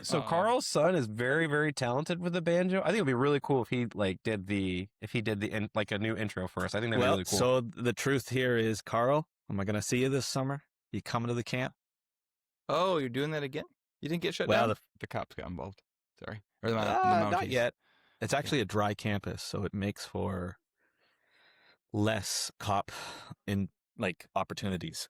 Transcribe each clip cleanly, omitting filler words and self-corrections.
So Karl's son is very, very talented with the banjo. I think it'd be really cool if he did like a new intro for us. I think that'd be really cool. So the truth here is, Karl, am I going to see you this summer? You coming to the camp? Oh, you're doing that again? You didn't get shut Well, down? the cops got involved. Sorry. Or the Not Mounties. yet. It's actually a dry campus, so it makes for less cop in opportunities.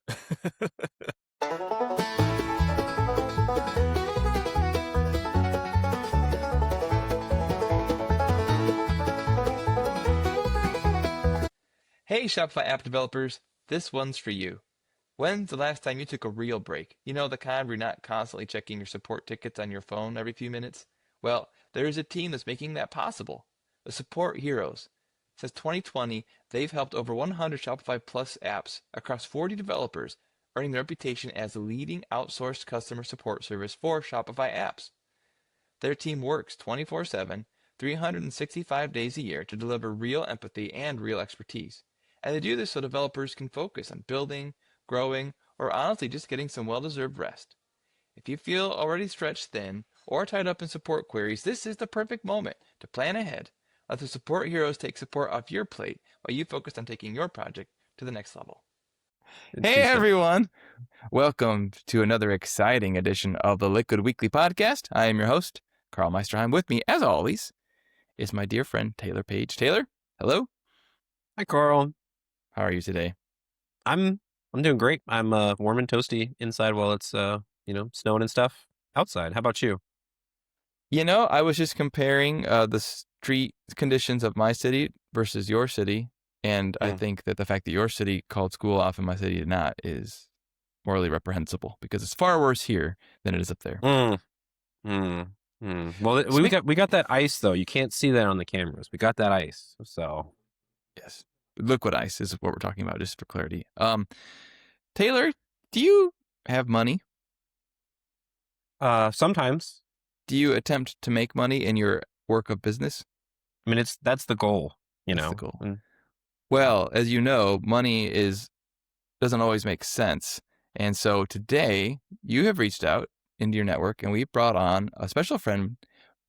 Hey, Shopify app developers, this one's for you. When's the last time you took a real break? You know, the kind where you're not constantly checking your support tickets on your phone every few minutes? Well, there's a team that's making that possible. The Support Heroes. Since 2020, they've helped over 100 Shopify Plus apps across 40 developers, earning their reputation as the leading outsourced customer support service for Shopify apps. Their team works 24/7, 365 days a year to deliver real empathy and real expertise. And they do this so developers can focus on building, growing, or honestly just getting some well-deserved rest. If you feel already stretched thin or tied up in support queries, this is the perfect moment to plan ahead. Let the Support Heroes take support off your plate while you focus on taking your project to the next level. Hey everyone! Welcome to another exciting edition of the Liquid Weekly Podcast. I am your host, Karl Meisterheim. With me, as always, is my dear friend Taylor Page. Taylor, hello. Hi, Karl. How are you today? I'm doing great. I'm warm and toasty inside while it's snowing and stuff outside. How about you? You know, I was just comparing the street conditions of my city versus your city, and I think that the fact that your city called school off and my city did not is morally reprehensible because it's far worse here than it is up there. Well, we got that ice though. You can't see that on the cameras. We got that ice, so yes. Liquid ice is what we're talking about, just for clarity. Taylor, do you have money? Sometimes. Do you attempt to make money in your work of business? I mean, that's the goal, That's the goal. Well, as you know, money doesn't always make sense. And so today you have reached out into your network and we've brought on a special friend,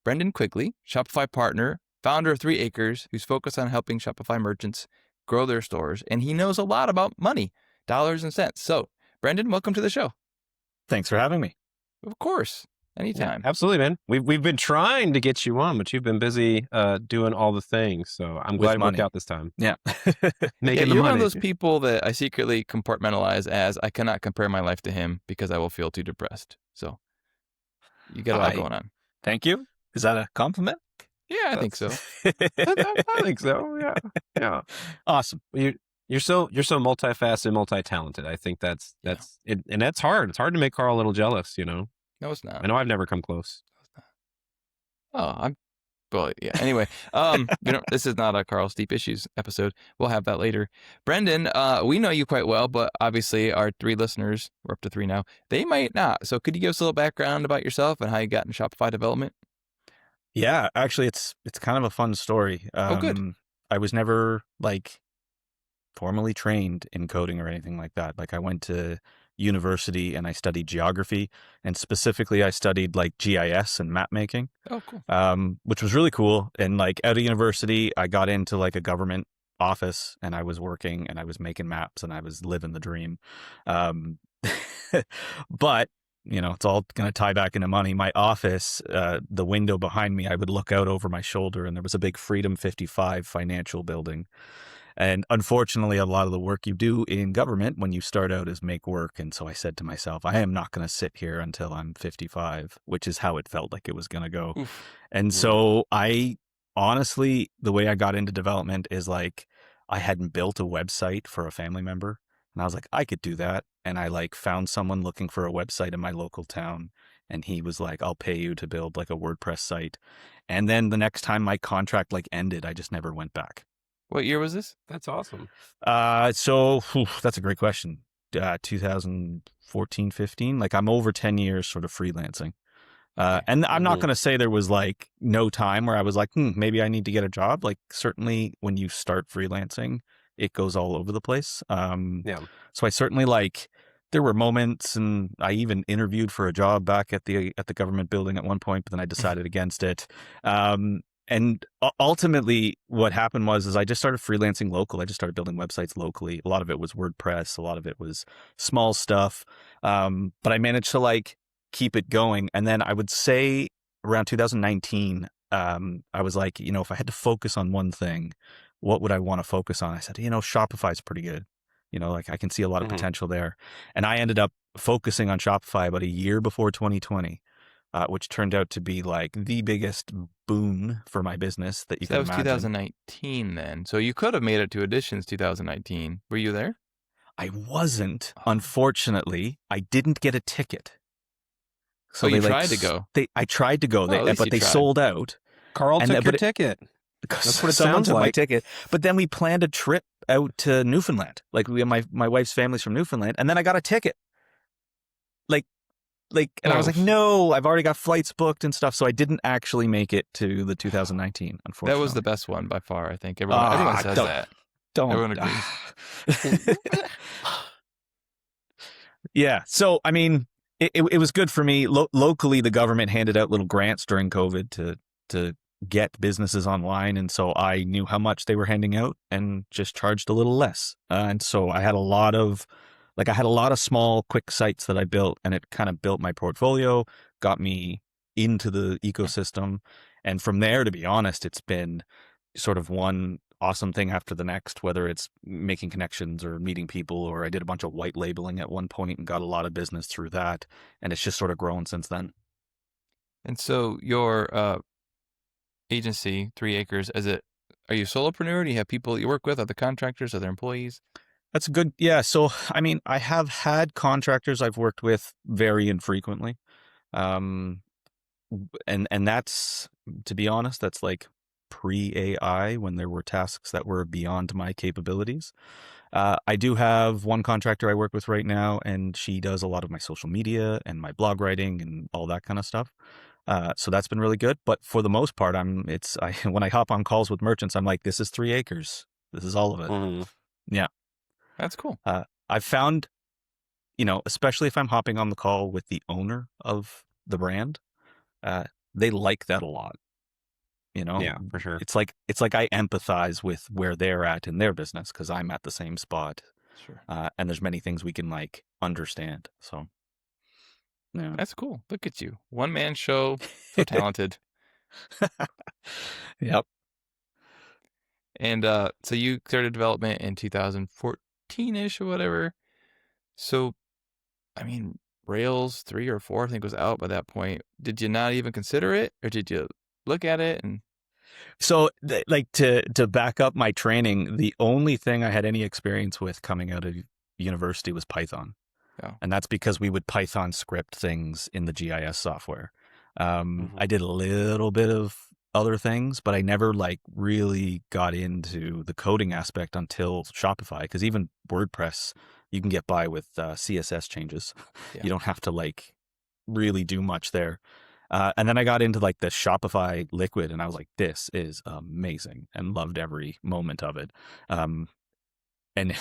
Brendan Quigley, Shopify partner, founder of 3 Acres, who's focused on helping Shopify merchants grow their stores. And he knows a lot about money, dollars and cents. So Brendan, welcome to the show. Thanks for having me. Of course. Anytime. Yeah, absolutely, man. We've been trying to get you on, but you've been busy doing all the things. So I'm glad it worked out this time. Yeah. You're one of those people that I secretly compartmentalize as I cannot compare my life to him because I will feel too depressed. So you got a lot going on. Thank you. Is that a compliment? Yeah, I think so. I think so. Yeah. Awesome. You're so multifaceted, multi-talented. I think that's it, and that's hard. It's hard to make Karl a little jealous, No, it's not. I know I've never come close. Yeah. Anyway, this is not a Karl's Deep Issues episode. We'll have that later. Brendan, we know you quite well, but obviously our 3 listeners, we're up to 3 now, they might not. So could you give us a little background about yourself and how you got in Shopify development? Yeah, actually, it's kind of a fun story. Good. I was never formally trained in coding or anything like that. I went to university and I studied geography, and specifically I studied GIS and map making. Oh, cool. Which was really cool. And out of university, I got into a government office and I was working and I was making maps and I was living the dream. But it's all going to tie back into money. My office, the window behind me, I would look out over my shoulder and there was a big Freedom 55 financial building. And unfortunately, a lot of the work you do in government when you start out is make work. And so I said to myself, I am not going to sit here until I'm 55, which is how it felt like it was going to go. Oof. And so I honestly, the way I got into development is I hadn't built a website for a family member. And I was like, I could do that. And I found someone looking for a website in my local town. And he was like, I'll pay you to build a WordPress site. And then the next time my contract ended, I just never went back. What year was this? That's awesome. So that's a great question. 2014, 15. I'm over 10 years sort of freelancing. And I'm not going to say there was no time where I was maybe I need to get a job. Certainly when you start freelancing, it goes all over the place. So I certainly there were moments, and I even interviewed for a job back at the government building at one point, but then I decided against it. And ultimately, what happened was I just started freelancing local. I just started building websites locally. A lot of it was WordPress. A lot of it was small stuff. But I managed to like keep it going. And then I would say around 2019, I was like, if I had to focus on one thing, what would I want to focus on? I said, Shopify is pretty good. Like I can see a lot of potential there. And I ended up focusing on Shopify about a year before 2020. Which turned out to be like the biggest boon for my business that you So can that was imagine. 2019 then. So you could have made it to Editions 2019. Were you there? I wasn't, unfortunately. I didn't get a ticket. So you tried to go. I tried to go, Well, at least but you they tried. sold out. Carl took your ticket. That's what it Someone sounds took my like. ticket. But then we planned a trip out to Newfoundland. Like my wife's family's from Newfoundland, and then I got a ticket. And I was like, no, I've already got flights booked and stuff. So I didn't actually make it to the 2019, unfortunately. That was the best one by far, I think. Everyone says that. Everyone agrees. Yeah. So, I mean, it was good for me. Locally, the government handed out little grants during COVID to get businesses online. And so I knew how much they were handing out and just charged a little less. And so I had a lot of small, quick sites that I built, and it kind of built my portfolio, got me into the ecosystem. And from there, to be honest, it's been sort of one awesome thing after the next, whether it's making connections or meeting people, or I did a bunch of white labeling at one point and got a lot of business through that. And it's just sort of grown since then. And so your agency, 3 Acres, are you a solopreneur? Do you have people you work with, other contractors, other employees? That's good. Yeah. So, I mean, I have had contractors I've worked with very infrequently. And that's, to be honest, that's like pre-AI, when there were tasks that were beyond my capabilities. I do have one contractor I work with right now, and she does a lot of my social media and my blog writing and all that kind of stuff. So that's been really good. But for the most part, when I hop on calls with merchants, I'm like, this is 3 Acres. This is all of it. Yeah. That's cool. I've found, especially if I'm hopping on the call with the owner of the brand, they like that a lot. Yeah, for sure. It's like I empathize with where they're at in their business because I'm at the same spot. Sure. And there's many things we can like understand. So, yeah. That's cool. Look at you, one man show, so talented. Yep. And so you started development in 2014-ish or whatever. So, I mean, Rails 3 or 4, I think, was out by that point. Did you not even consider it, or did you look at it? And so, to back up my training, the only thing I had any experience with coming out of university was Python. Oh. And that's because we would Python script things in the GIS software. I did a little bit of other things, but I never really got into the coding aspect until Shopify, because even WordPress, you can get by with CSS changes. Yeah. You don't have to really do much there. And then I got into the Shopify Liquid, and I was like, this is amazing, and loved every moment of it. And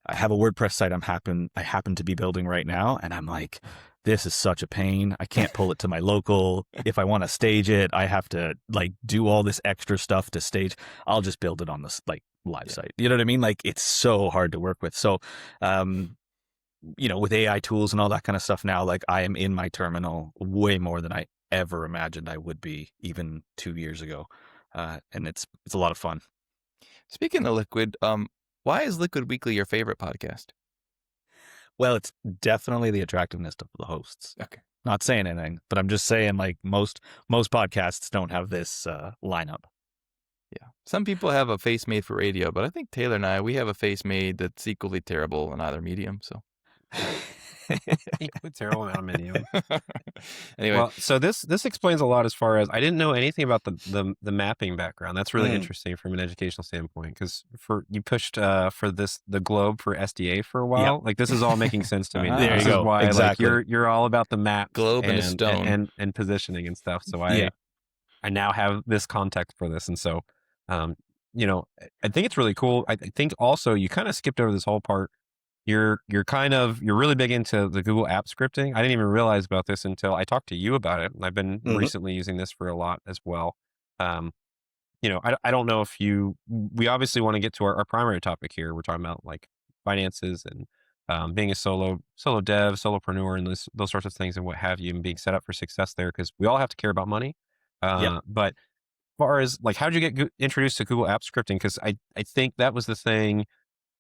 I have a WordPress site I happen to be building right now, and I'm like, this is such a pain. I can't pull it to my local. If I want to stage it, I have to do all this extra stuff to stage. I'll just build it on this live site. You know what I mean? It's so hard to work with. So, with AI tools and all that kind of stuff now, I am in my terminal way more than I ever imagined I would be even 2 years ago. And it's a lot of fun. Speaking of Liquid, why is Liquid Weekly your favorite podcast? Well, it's definitely the attractiveness of the hosts. Okay. Not saying anything, but I'm just saying most podcasts don't have this lineup. Yeah. Some people have a face made for radio, but I think Taylor and we have a face made that's equally terrible in either medium. So equally terrible in either medium. Anyway, well, so this explains a lot as far as I didn't know anything about the mapping background. That's really interesting from an educational standpoint, because you pushed for the globe for SDA for a while. Yep. This is all making sense to me. There this you go. Is why exactly. You're all about the map, globe and a stone, and positioning and stuff. So I now have this context for this, and so I think it's really cool. I think also you kind of skipped over this whole part. you're really big into the Google app scripting. I didn't even realize about this until I talked to you about it. And I've been recently using this for a lot as well. Um, I don't know if we obviously want to get to our primary topic here. We're talking about like finances and being a solo dev, solopreneur, and those sorts of things and what have you, and being set up for success there, because we all have to care about money. Yep. But as far as like, how did you get introduced to Google app scripting? Because I think that was the thing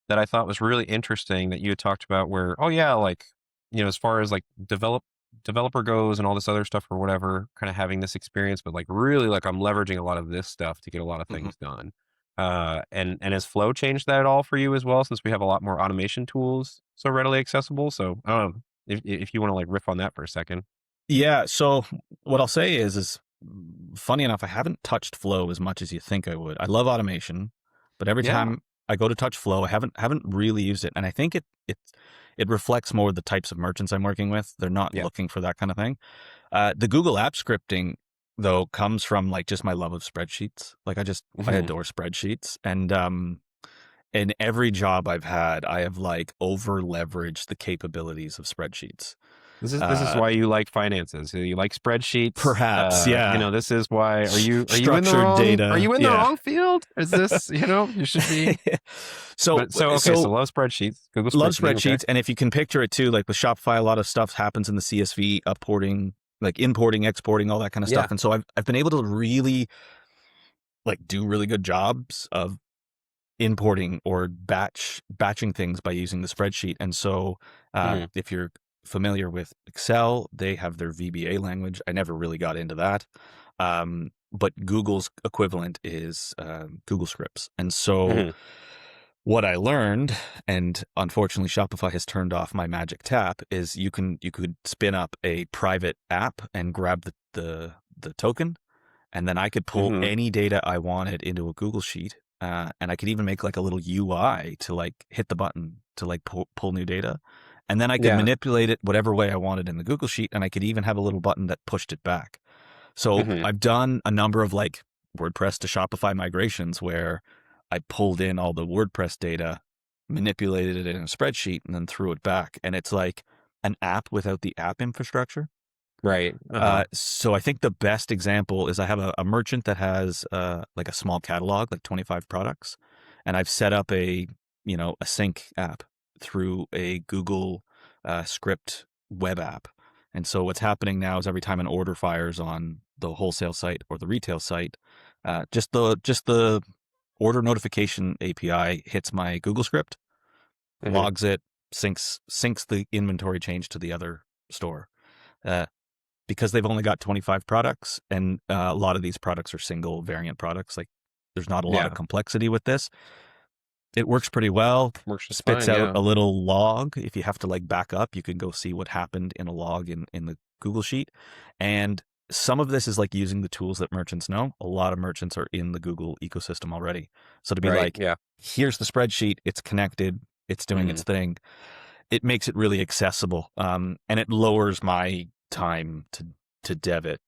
that I thought was really interesting that you had talked about, where, oh yeah, like, as far as like developer goes and all this other stuff or whatever, kind of having this experience, but like really like I'm leveraging a lot of this stuff to get a lot of things done. And has Flow changed that at all for you as well, since we have a lot more automation tools so readily accessible? So I don't know if you want to like riff on that for a second. Yeah. So what I'll say is funny enough, I haven't touched Flow as much as you think I would. I love automation, but every Yeah. time I go to touch Flow, I haven't really used it, and I think it reflects more the types of merchants I'm working with. They're not looking for that kind of thing. The Google app scripting, though, comes from like just my love of spreadsheets. Like I adore spreadsheets, and in every job I've had, I have like over leveraged the capabilities of spreadsheets. This is why you like finances. You like spreadsheets. Perhaps, yeah. This is why. Are you in the Structured wrong data? Are you in the wrong field? Is this you should be? So love spreadsheets. Google spreadsheets. Love spreadsheets, okay. And if you can picture it too, like with Shopify, a lot of stuff happens in the CSV, upporting, like importing, exporting, all that kind of stuff. And so I've been able to really like do really good jobs of importing or batching things by using the spreadsheet. And so if you're familiar with Excel, they have their VBA language. I never really got into that. But Google's equivalent is Google Scripts. And so what I learned, and unfortunately Shopify has turned off my magic tap, is you could spin up a private app and grab the token, and then I could pull any data I wanted into a Google Sheet. And I could even make like a little UI to like hit the button to like pull new data. And then I could manipulate it whatever way I wanted in the Google Sheet. And I could even have a little button that pushed it back. So I've done a number of like WordPress to Shopify migrations where I pulled in all the WordPress data, manipulated it in a spreadsheet, and then threw it back. And it's like an app without the app infrastructure. Right. So I think the best example is I have a merchant that has like a small catalog, like 25 products. And I've set up a sync app through a Google script web app. And so what's happening now is every time an order fires on the wholesale site or the retail site, just the order notification API hits my Google script, logs it, syncs the inventory change to the other store. Because they've only got 25 products, and a lot of these products are single variant products. Like there's not a lot of complexity with this. It works pretty well. Spits out a little log. If you have to like back up, you can go see what happened in a log in the Google Sheet. And some of this is like using the tools that merchants know. A lot of merchants are in the Google ecosystem already. So to be here's the spreadsheet, it's connected, it's doing its thing. It makes it really accessible. And it lowers my time to dev it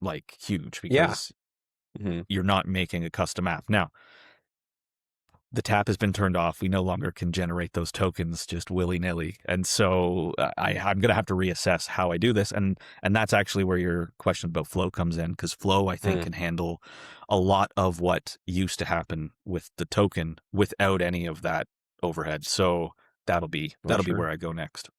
like huge, because you're not making a custom app. Now, the tap has been turned off. We no longer can generate those tokens just willy-nilly. And so I'm going to have to reassess how I do this. And that's actually where your question about Flow comes in, because Flow, I think, can handle a lot of what used to happen with the token without any of that overhead. So that'll be where I go next.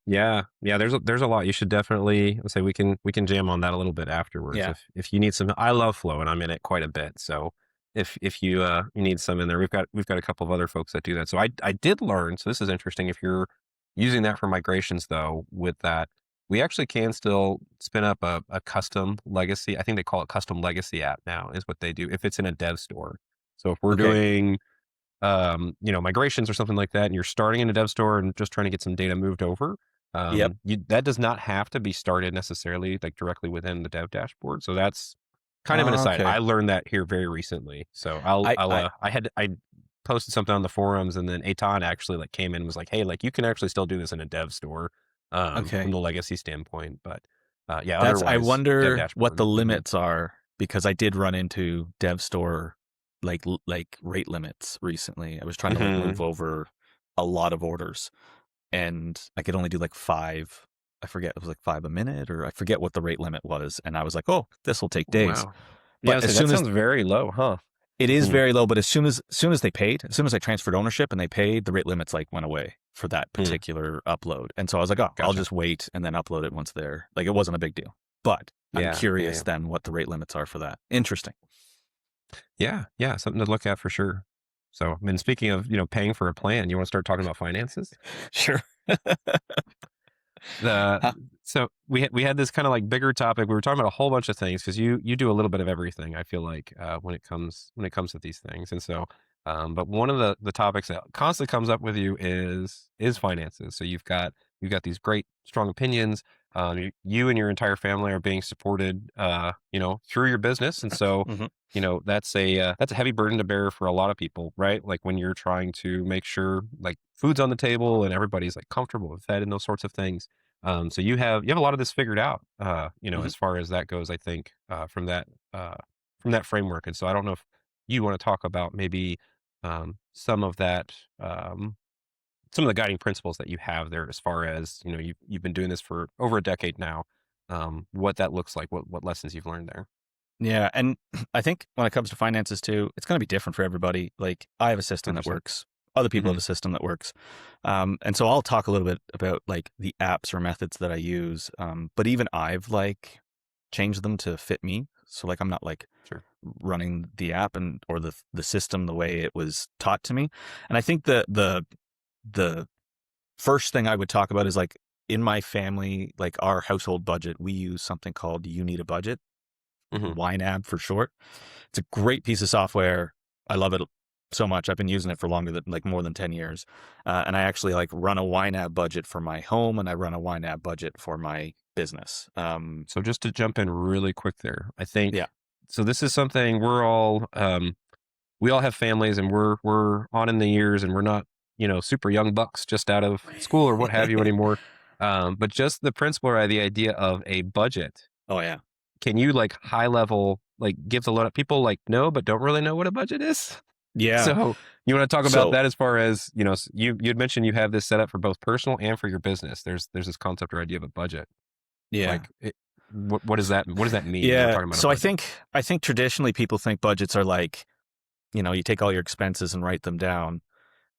Yeah. There's a lot. You should definitely say we can jam on that a little bit afterwards. Yeah. If you need some, I love Flow and I'm in it quite a bit. So if you need some in there, we've got a couple of other folks that do that. So I did learn. So this is interesting. If you're using that for migrations, though, with that, we actually can still spin up a custom legacy. I think they call it custom legacy app now, is what they do if it's in a dev store. So if we're doing migrations or something like that, and you're starting in a dev store and just trying to get some data moved over, that does not have to be started necessarily like directly within the dev dashboard. So that's kind of an aside. I learned that here very recently. So I posted something on the forums, and then Eitan actually like came in and was like, hey, like you can actually still do this in a dev store from the legacy standpoint. But I wonder what the limits are, because I did run into dev store like rate limits recently. I was trying to like move over a lot of orders. and I could only do like 5. I forget, it was like 5 a minute, or I forget what the rate limit was. And I was like, oh, this will take days. Wow. Yeah, But as so that soon as sounds very low, huh? it is Hmm. very low, but as soon as they paid, as soon as I transferred ownership and they paid, the rate limits like went away for that Hmm. particular upload. And so I was like, oh, I'll Gotcha. just wait and then upload it once they're like, it wasn't a big deal. But I'm Yeah, yeah, curious yeah. then what the rate limits are for that. Interesting. Yeah, yeah, something to look at for sure. So, I mean, speaking of, paying for a plan, you want to start talking about finances? Sure. The Huh? so we had this kind of like bigger topic. We were talking about a whole bunch of things because you do a little bit of everything. I feel like when it comes to these things, and so but one of the topics that constantly comes up with you is finances. So you've got these great strong opinions. You and your entire family are being supported, through your business, and so Hmm. that's a heavy burden to bear for a lot of people, right? Like when you're trying to make sure like food's on the table and everybody's like comfortable and fed and those sorts of things. So you have a lot of this figured out, Hmm. as far as that goes, I think, from that framework. And so I don't know if you want to talk about maybe some of that, some of the guiding principles that you have there, as far as, you've been doing this for over a decade now, what that looks like, what lessons you've learned there. Yeah. And I think when it comes to finances too, it's going to be different for everybody. Like I have a system that 100%. works. Other people Hmm. have a system that works. And so I'll talk a little bit about like the apps or methods that I use. But even I've like changed them to fit me. So like I'm not like Sure. running the app or the system the way it was taught to me. And I think the first thing I would talk about is like in my family, like our household budget, we use something called You Need a Budget, Hmm. YNAB for short. It's a great piece of software. I love it so much. I've been using it for longer than like more than 10 years. And I actually like run a YNAB budget for my home and I run a YNAB budget for my business. So just to jump in really quick there, I think, Yeah. so this is something we all have families, and we're on in the years, and we're not, super young bucks just out of school or what have you anymore. But just the principle or the idea of a budget, Oh yeah. can you like high level, like give a lot of people like know, but don't really know what a budget is? Yeah. So you want to talk about So that, as far as, you'd mentioned you have this set up for both personal and for your business. There's this concept or idea of a budget. yeah. Like what does that mean when we're Yeah. talking about a So I budget? think traditionally people think budgets are like, you take all your expenses and write them down,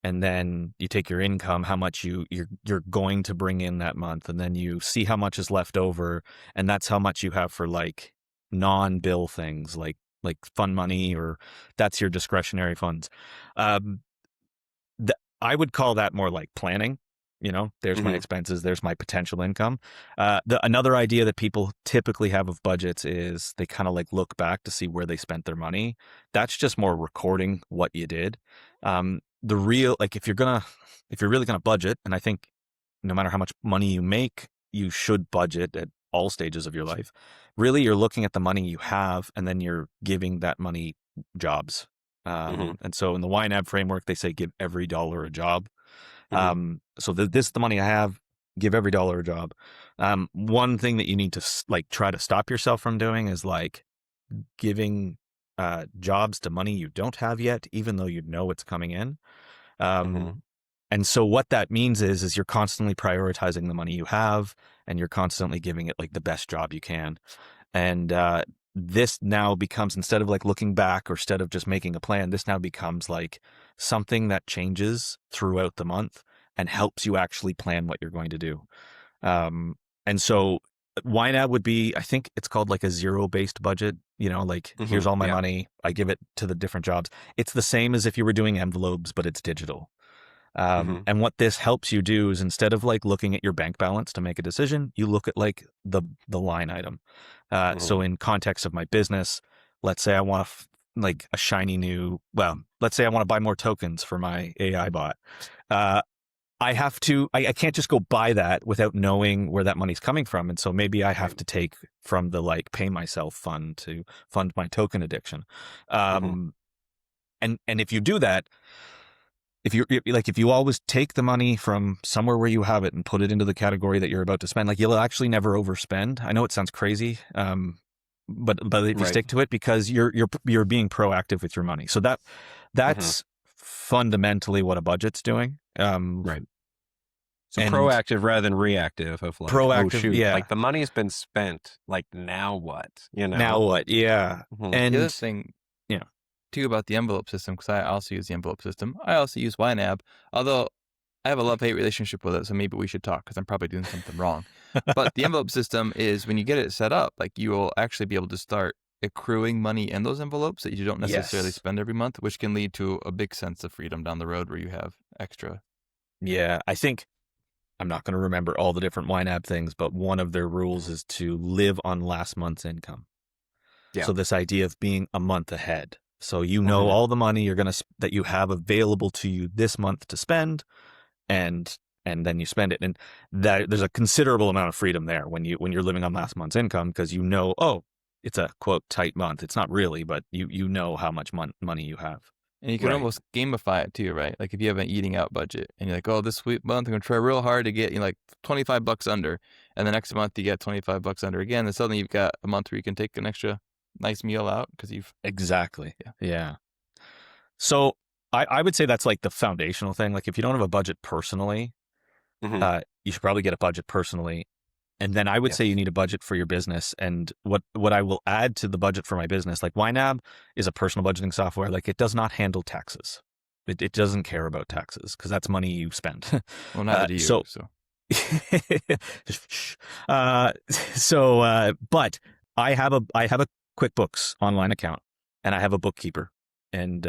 and then you take your income, how much you're going to bring in that month, and then you see how much is left over, and that's how much you have for like non-bill things like fun money, or that's your discretionary funds. Um, I would call that more like planning. There's my Hmm. expenses, there's my potential income. Another idea that people typically have of budgets is they kind of like look back to see where they spent their money. That's just more recording what you did. The real, like if you're really gonna budget, and I think no matter how much money you make, you should budget at all stages of your life. Really, you're looking at the money you have, and then you're giving that money jobs. Hmm. And so in the YNAB framework, they say give every dollar a job. Hmm. So this is the money I have. Give every dollar a job. One thing that you need to like try to stop yourself from doing is like giving jobs to money you don't have yet, even though you know it's coming in. Um, Hmm. and so what that means is you're constantly prioritizing the money you have, and you're constantly giving it like the best job you can. And this now becomes, instead of like looking back or instead of just making a plan, this now becomes like something that changes throughout the month and helps you actually plan what you're going to do. Um, and so YNAB would be, I think it's called like a zero-based budget. Like Hmm. here's all my Yeah. money. I give it to the different jobs. It's the same as if you were doing envelopes, but it's digital. Hmm. And what this helps you do is, instead of like looking at your bank balance to make a decision, you look at like the line item. Hmm. So in context of my business, let's say I want like a shiny new, well, let's say I want to buy more tokens for my AI bot. Uh, I can't just go buy that without knowing where that money's coming from. And so maybe I have Right. to take from the like pay myself fund to fund my token addiction. Hmm. Um, and if you do that, if you always take the money from somewhere where you have it and put it into the category that you're about to spend, like you'll actually never overspend. I know it sounds crazy, but if you Right. stick to it, because you're being proactive with your money. So Hmm. that's fundamentally what a budget's doing. Right. So And proactive rather than reactive of like, oh proactive, shoot, yeah. like the money's been spent. Like now what? You Now know? what? Yeah. Mhm. The other And thing yeah. too about the envelope system, because I also use the envelope system. I also use YNAB, although I have a love-hate relationship with it, so maybe we should talk because I'm probably doing something wrong. But the envelope system is when you get it set up, like you will actually be able to start accruing money in those envelopes that you don't necessarily Yes. spend every month, which can lead to a big sense of freedom down the road where you have extra. Yeah. I think I'm not going to remember all the different YNAB things, but one of their rules is to live on last month's income. Yeah. So this idea of being a month ahead. So you know Mhm. all the money you're going to that you have available to you this month to spend, and then you spend it, and that there's a considerable amount of freedom there when you're living on last month's income, because you know, oh, it's a quote tight month. It's not really, but you know how much money you have. And you can Right. almost gamify it too, right? Like if you have an eating out budget and you're like, oh, this month I'm going to try real hard to get like $25 under. And the next month you get $25 under again. And suddenly you've got a month where you can take an extra nice meal out because you've. Exactly. Yeah. Yeah. So I would say that's like the foundational thing. Like if you don't have a budget personally, Mhm. you should probably get a budget personally. And then I would say you Yes. need a budget for your business. And what I will add to the budget for my business, like YNAB is a personal budgeting software. Like it does not handle taxes. It doesn't care about taxes because that's money you spend. Well, neither do you. So, So just shh. But I have a QuickBooks online account, and I have a bookkeeper, and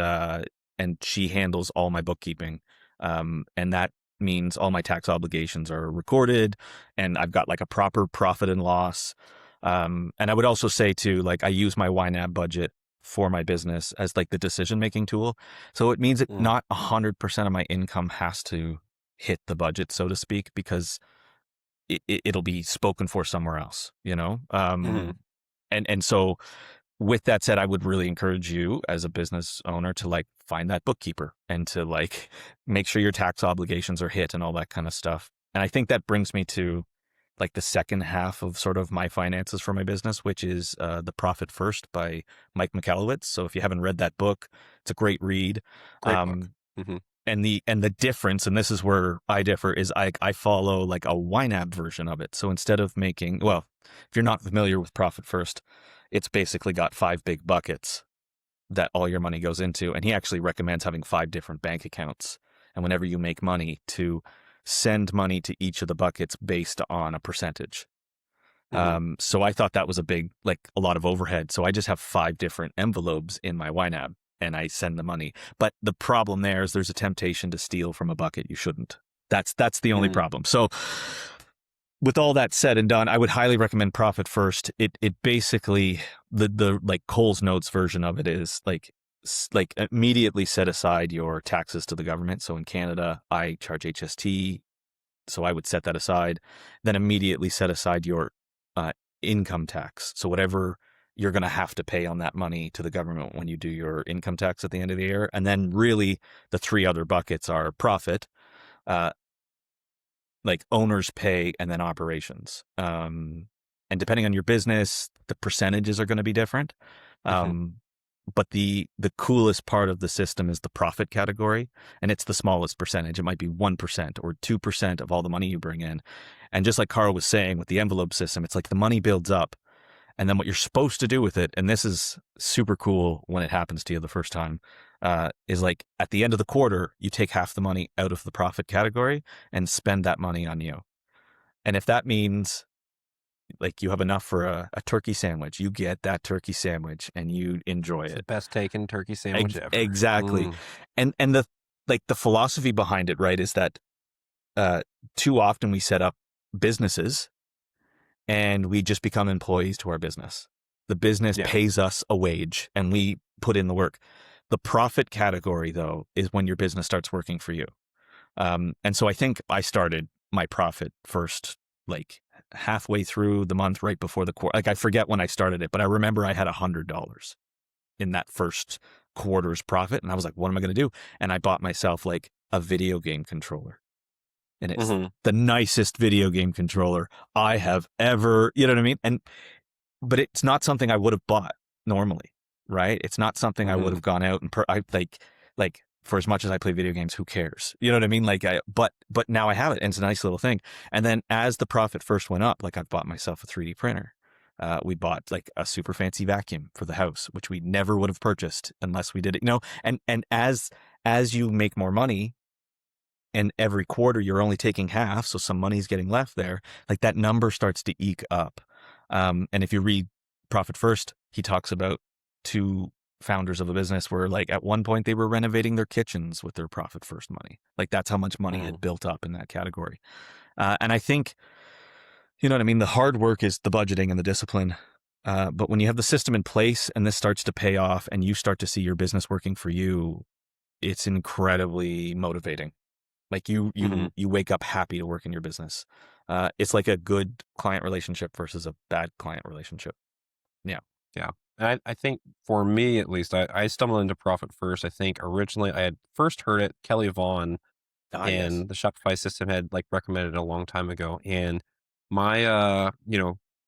she handles all my bookkeeping, and that means all my tax obligations are recorded, and I've got like a proper profit and loss. And I would also say too, like I use my YNAB budget for my business as like the decision-making tool. So it means that Mm. not 100% of my income has to hit the budget, so to speak, because it'll be spoken for somewhere else, you know? Mhm. And so with that said, I would really encourage you as a business owner to like find that bookkeeper and to like make sure your tax obligations are hit and all that kind of stuff. And I think that brings me to like the second half of sort of my finances for my business, which is The Profit First by Mike Michalowicz. So if you haven't read that book, it's a great read. Great book. Mhm. And the difference, and this is where I differ, is I follow like a YNAB version of it. So instead of making, well, if you're not familiar with Profit First, it's basically got 5 big buckets that all your money goes into. And he actually recommends having 5 different bank accounts. And whenever you make money, to send money to each of the buckets based on a percentage. Mhm. So I thought that was like a lot of overhead. So I just have 5 different envelopes in my YNAB and I send the money. But the problem there is there's a temptation to steal from a bucket you shouldn't. That's the only Mm. problem. So with all that said and done, I would highly recommend Profit First. It basically the like Cole's Notes version of it is like immediately set aside your taxes to the government. So in Canada, I charge HST, so I would set that aside. Then immediately set aside your income tax. So whatever you're going to have to pay on that money to the government when you do your income tax at the end of the year. And then really the 3 other buckets are profit, uh, like owner's pay, and then operations. And depending on your business, the percentages are going to be different. Mhm. But the coolest part of the system is the profit category, and it's the smallest percentage. It might be 1% or 2% of all the money you bring in. And just like Karl was saying with the envelope system, it's like the money builds up, and then what you're supposed to do with it, and this is super cool when it happens to you the first time, is like at the end of the quarter, you take half the money out of the profit category and spend that money on you. And if that means like you have enough for a turkey sandwich, you get that turkey sandwich and you enjoy It's the it. best taken turkey sandwich ever. Exactly. Mm. And the philosophy behind it, right, is that too often we set up businesses and we just become employees to our business. The business Yeah. pays us a wage and we put in the work. The profit category, though, is when your business starts working for you. And so I think I started my Profit First like halfway through the month, right before the quarter. Like I forget when I started it, but I remember I had $100 in that first quarter's profit. And I was like, what am I going to do? And I bought myself like a video game controller. And it's Mhm. the nicest video game controller I have ever, you know what I mean? But it's not something I would have bought normally, right? It's not something I would Mhm. have gone out and I like for as much as I play video games, who cares? You know what I mean? Like, but now I have it, and it's a nice little thing. And then as the profit first went up, like I've bought myself a 3D printer. We bought like a super fancy vacuum for the house, which we never would have purchased unless we did it. And as you make more money, and every quarter you're only taking half, so some money's getting left there. Like that number starts to eke up. And if you read Profit First, he talks about two founders of a business where like at one point they were renovating their kitchens with their Profit First money. Like that's how much money had built up in that category. And I think, you know what I mean? The hard work is the budgeting and the discipline. But when you have the system in place and this starts to pay off and you start to see your business working for you, it's incredibly motivating. Like you wake up happy to work in your business. It's like a good client relationship versus a bad client relationship. Yeah. Yeah. And I think for me, at least, I stumbled into Profit First. I think originally I had first heard it, Kelly Vaughn and the Shopify system had like recommended it a long time ago. And my,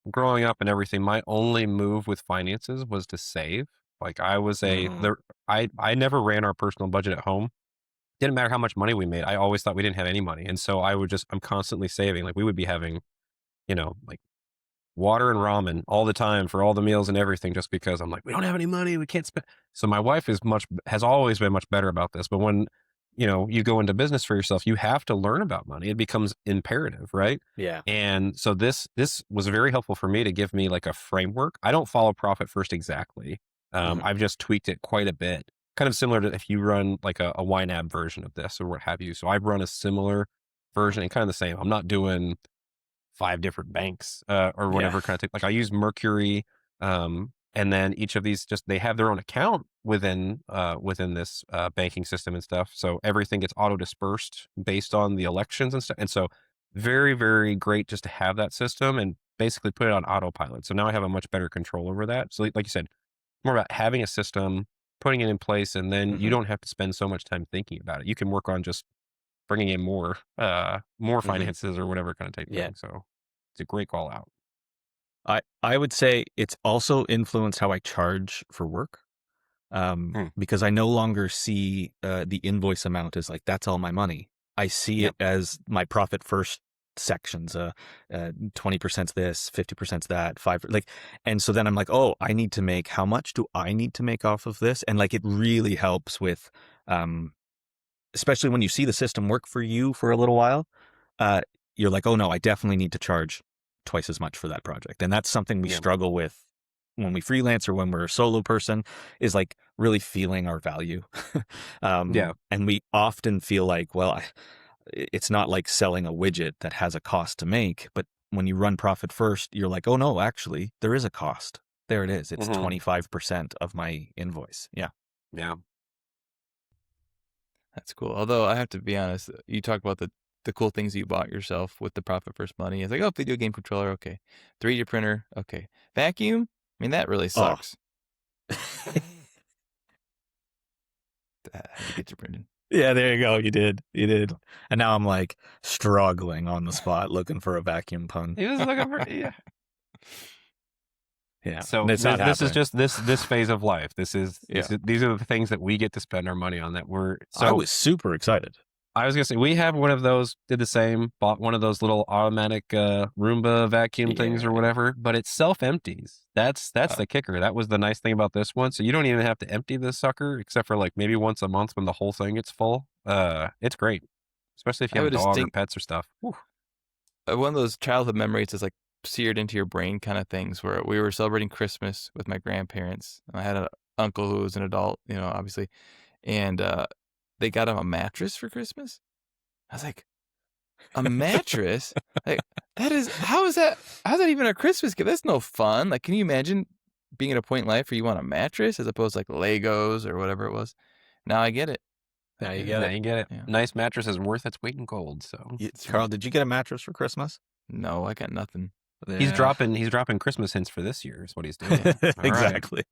growing up and everything, my only move with finances was to save. Like I was I never ran our personal budget at home. Didn't matter how much money we made. I always thought we didn't have any money. And so I'm constantly saving. Like we would be having, like water and ramen all the time for all the meals and everything, just because I'm like, we don't have any money. We can't spend. So my wife has always been much better about this. But when, you go into business for yourself, you have to learn about money. It becomes imperative, right? Yeah. And so this was very helpful for me to give me like a framework. I don't follow Profit First exactly. I've just tweaked it quite a bit. Kind of similar to if you run like a YNAB version of this or what have you. So I've run a similar version and kind of the same. I'm not doing 5 different banks or whatever kind of thing. Like I use Mercury, and then each of these they have their own account within this banking system and stuff. So everything gets auto dispersed based on the elections and stuff. And so very, very great just to have that system and basically put it on autopilot. So now I have a much better control over that. So like you said, more about having a system, putting it in place, and then you don't have to spend so much time thinking about it. You can work on just bringing in more finances or whatever kind of type thing. So it's a great call out. I would say it's also influenced how I charge for work. Because I no longer see the invoice amount as like, that's all my money. I see it as my Profit First sections, 20%'s this, 50%'s that, 5, like, and so then I'm like, oh, how much do I need to make off of this? And like, it really helps with, especially when you see the system work for you for a little while, you're like, oh no, I definitely need to charge twice as much for that project. And that's something we struggle with when we freelance or when we're a solo person, is like really feeling our value. And we often feel like, well, it's not like selling a widget that has a cost to make, but when you run Profit First, you're like, oh no, actually there is a cost. There it is. It's 25% of my invoice. Yeah. Yeah. That's cool. Although I have to be honest, you talk about the cool things you bought yourself with the Profit First money. It's like, oh, video game controller, okay. 3D printer, okay. Vacuum, I mean, that really sucks. How'd you get your Brendan? Yeah, there you go. You did. And now I'm like struggling on the spot looking for a vacuum pun. He was looking for, Yeah. So this is just this phase of life. These are the things that we get to spend our money on that we're. So I was super excited. I was gonna say, we have one of those, did the same, bought one of those little automatic Roomba vacuum things or whatever, but it self-empties. That's the kicker. That was the nice thing about this one. So you don't even have to empty this sucker, except for like maybe once a month when the whole thing gets full. It's great, especially if you have a dog or pets or stuff. One of those childhood memories is like seared into your brain kind of things, where we were celebrating Christmas with my grandparents. I had an uncle who was an adult, obviously, and they got him a mattress for Christmas. I was like, a mattress? Like, how's that even a Christmas gift? That's no fun. Like, can you imagine being at a point in life where you want a mattress as opposed to like Legos or whatever it was? Now I get it. Now you get it. Yeah. Nice mattress is worth its weight in gold. So, Karl, did you get a mattress for Christmas? No, I got nothing. Yeah. He's dropping Christmas hints for this year is what he's doing. Exactly.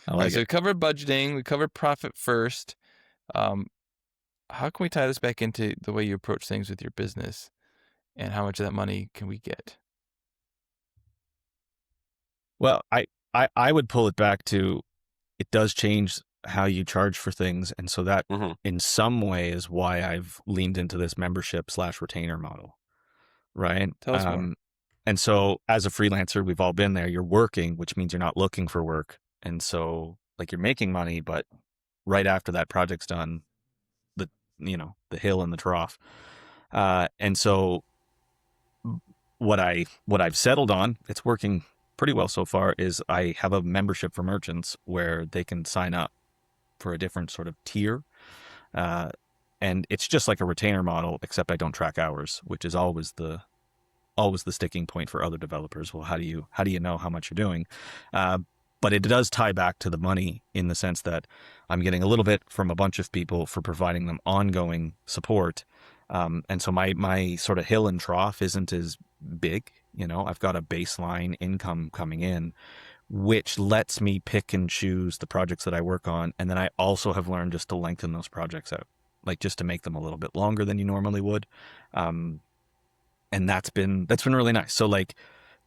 So we covered budgeting, we covered Profit First. How can we tie this back into the way you approach things with your business, and how much of that money can we get? Well, I would pull it back to, it does change how you charge for things. And so that Hmm. in some way is why I've leaned into this membership/retainer model. Right. Tell us more. And so as a freelancer, we've all been there. You're working, which means you're not looking for work. And so like you're making money, but right after that project's done, the, the hill and the trough. And so what I've settled on, it's working pretty well so far, is I have a membership for merchants where they can sign up for a different sort of tier. Uh, and it's just like a retainer model, except I don't track hours, which is always the sticking point for other developers. Well, how do you know how much you're doing? Uh, but it does tie back to the money in the sense that I'm getting a little bit from a bunch of people for providing them ongoing support. And so my sort of hill and trough isn't as big. I've got a baseline income coming in, which lets me pick and choose the projects that I work on. And then I also have learned just to lengthen those projects out, like just to make them a little bit longer than you normally would. And that's been really nice. So like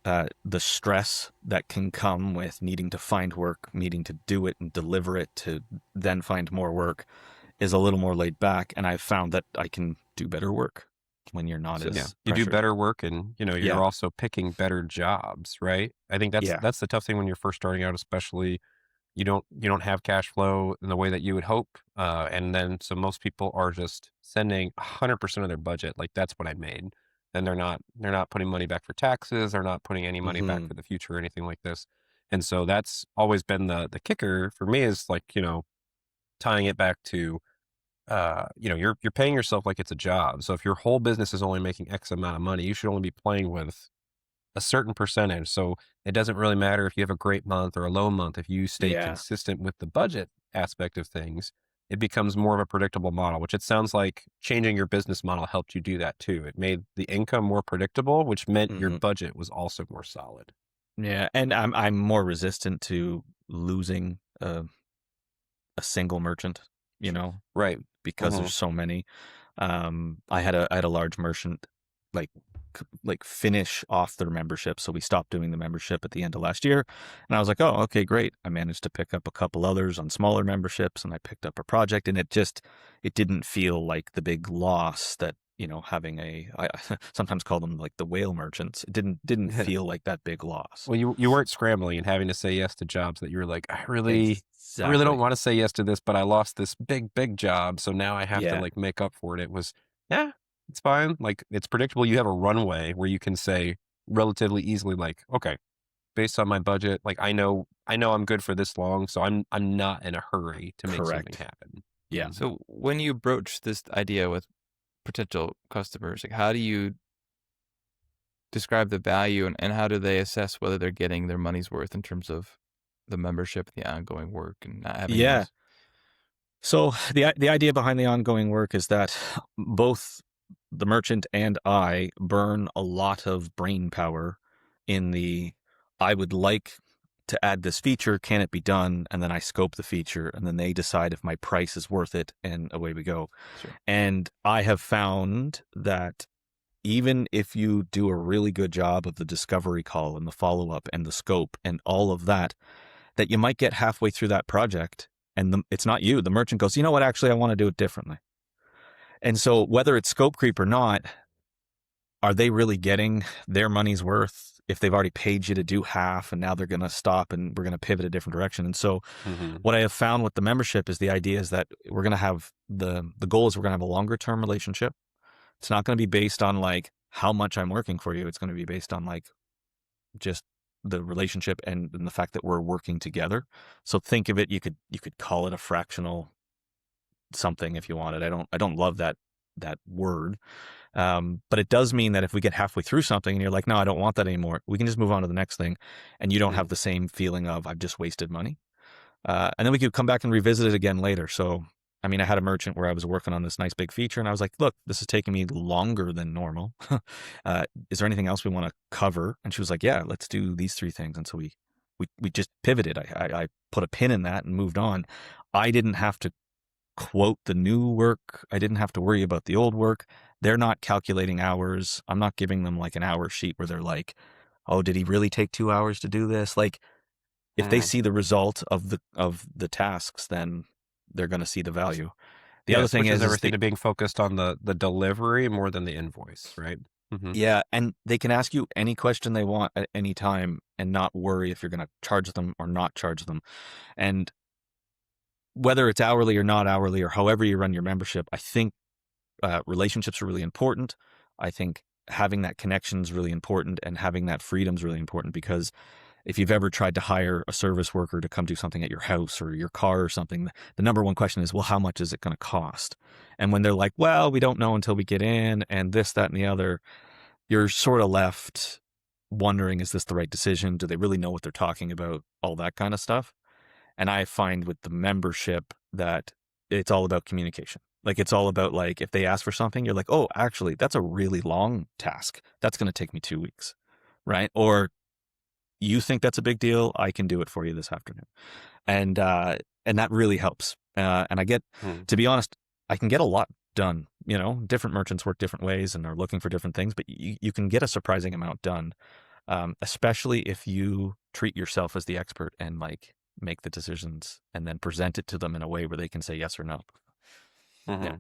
the stress that can come with needing to find work, needing to do it and deliver it to then find more work is a little more laid back. And I've found that I can do better work when you're not So, Yeah, as you do pressured. better work, and you're Yeah. also picking better jobs, right? I think that's Yeah. that's the tough thing when you're first starting out, especially you don't have cash flow in the way that you would hope, and then so most people are just sending 100% of their budget, like that's what I made. And they're not putting money back for taxes, they're not putting any money back Hmm. for the future or anything like this. And so that's always been the kicker for me, is like, tying it back to you're paying yourself like it's a job. So if your whole business is only making X amount of money, you should only be playing with a certain percentage. So it doesn't really matter if you have a great month or a low month. If you stay Yeah. consistent with the budget aspect of things, it becomes more of a predictable model, which it sounds like changing your business model helped you do that too. It made the income more predictable, which meant your Hmm. budget was also more solid. Yeah. And I'm more resistant to losing a single merchant, Right. because Hmm. there's so many. I had a large merchant like finish off their membership, so we stopped doing the membership at the end of last year, and I was like, oh, okay, great. I managed to pick up a couple others on smaller memberships, and I picked up a project, and it didn't feel like the big loss that having I sometimes call them like the whale merchants. It didn't feel like that big loss. Well, you weren't scrambling and having to say yes to jobs that you were like, I really don't Exactly. want to say yes to this, but I lost this big job, so now I have to Yeah. like make up for it. It was, yeah, it's fine. Like it's predictable. You have a runway where you can say relatively easily, like, okay, based on my budget, like I know I'm good for this long, so I'm not in a hurry to make something Correct. happen. Yeah. Mhm. So when you broach this idea with potential customers, like how do you describe the value and how do they assess whether they're getting their money's worth in terms of the membership, the ongoing work, and not having Yeah. those? So the idea behind the ongoing work is that both the merchant and I burn a lot of brain power in the I would like to add this feature, can it be done? And then I scope the feature, and then they decide if my price is worth it, and away we go. Sure. And I have found that even if you do a really good job of the discovery call and the follow up and the scope and all of that, that you might get halfway through that project and it's not you. The merchant goes, you know what, actually, I want to do it differently. And so whether it's scope creep or not, are they really getting their money's worth if they've already paid you to do half and now they're going to stop and we're going to pivot a different direction? And so Mhm. what I have found with the membership is the idea is that we're going to have the goal is we're going to have a longer term relationship. It's not going to be based on like how much I'm working for you. It's going to be based on like just the relationship and the fact that we're working together. So think of it, you could call it a fractional something if you wanted. I don't love that word. But it does mean that if we get halfway through something and you're like, no, I don't want that anymore, we can just move on to the next thing. And you don't have Mhm. the same feeling of I've just wasted money. And then we could come back and revisit it again later. So, I mean, I had a merchant where I was working on this nice big feature and I was like, look, this is taking me longer than normal. Is there anything else we want to cover? And she was like, yeah, let's do these three things. And so we just pivoted. I put a pin in that and moved on. I didn't have to quote the new work. I didn't have to worry about the old work. They're not calculating hours. I'm not giving them like an hour sheet where they're like, oh, did he really take 2 hours to do this? Like, if they see the result of the tasks, then they're going to see the value. The Yeah, other it thing switches is everything to being focused on the delivery more than the invoice, right? yeah, and they can ask you any question they want at any time and not worry if you're going to charge them or not charge them. And whether it's hourly or not hourly or however you run your membership, I think relationships are really important. I think having that connection is really important, and having that freedom is really important, because if you've ever tried to hire a service worker to come do something at your house or your car or something, the number one question is, well, how much is it going to cost? And when they're like, well, we don't know until we get in, and this, that, and the other, you're sort of left wondering, is this the right decision? Do they really know what they're talking about? All that kind of stuff. And I find with the membership that it's all about communication. Like, it's all about, like, if they ask for something, you're like, oh, actually, that's a really long task. That's going to take me 2 weeks, right? Or you think that's a big deal, I can do it for you this afternoon. And that really helps. And I get, to be honest, I can get a lot done. You know, different merchants work different ways and are looking for different things, but you can get a surprising amount done, especially if you treat yourself as the expert and, like, make the decisions and then present it to them in a way where they can say yes or no. Yeah.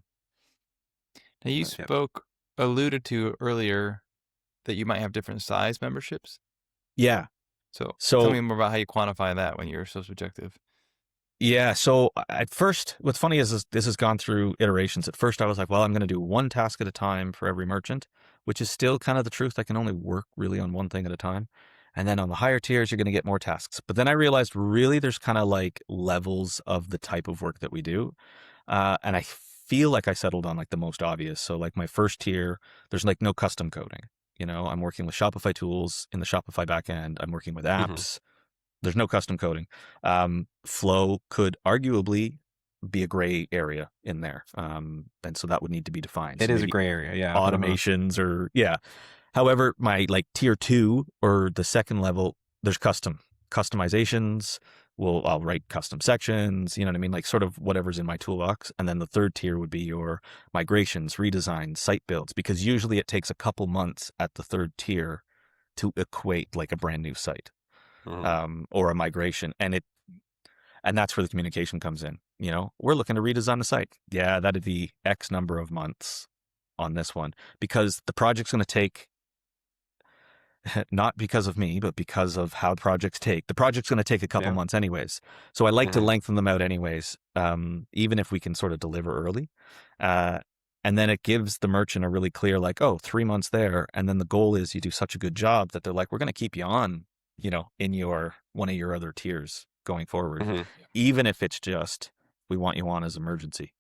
Now, you alluded to earlier that you might have different size memberships. Yeah. So tell me more about how you quantify that when you're so subjective. Yeah. So at first, what's funny is this has gone through iterations. At first, I was like, well, I'm going to do one task at a time for every merchant, which is still kind of the truth. I can only work really on one thing at a time. And then on the higher tiers, you're going to get more tasks. But then I realized really there's kind of like levels of the type of work that we do. And I feel like I settled on like the most obvious. So like my first tier, there's like no custom coding. You know, I'm working with Shopify tools in the Shopify backend. I'm working with apps. There's no custom coding. Flow could arguably be a gray area in there. And so that would need to be defined. It So is a gray area, yeah. automations or, yeah. However, my like tier 2 or the second level, there's customizations. I'll write custom sections, you know what I mean? Like sort of whatever's in my toolbox. And then the third tier would be your migrations, redesigns, site builds, because usually it takes a couple months at the third tier to equate like a brand new site. Or a migration. And that's where the communication comes in. You know, we're looking to redesign the site. Yeah, that'd be X number of months on this one, because the project's going to take, not because of me, but because of how projects take. The project's going to take a couple months anyways. So I like to lengthen them out anyways, even if we can sort of deliver early. And then it gives the merchant a really clear, like, oh, 3 months there. And then the goal is you do such a good job that they're like, we're going to keep you on, you know, in one of your other tiers going forward, even if it's just, we want you on as emergency.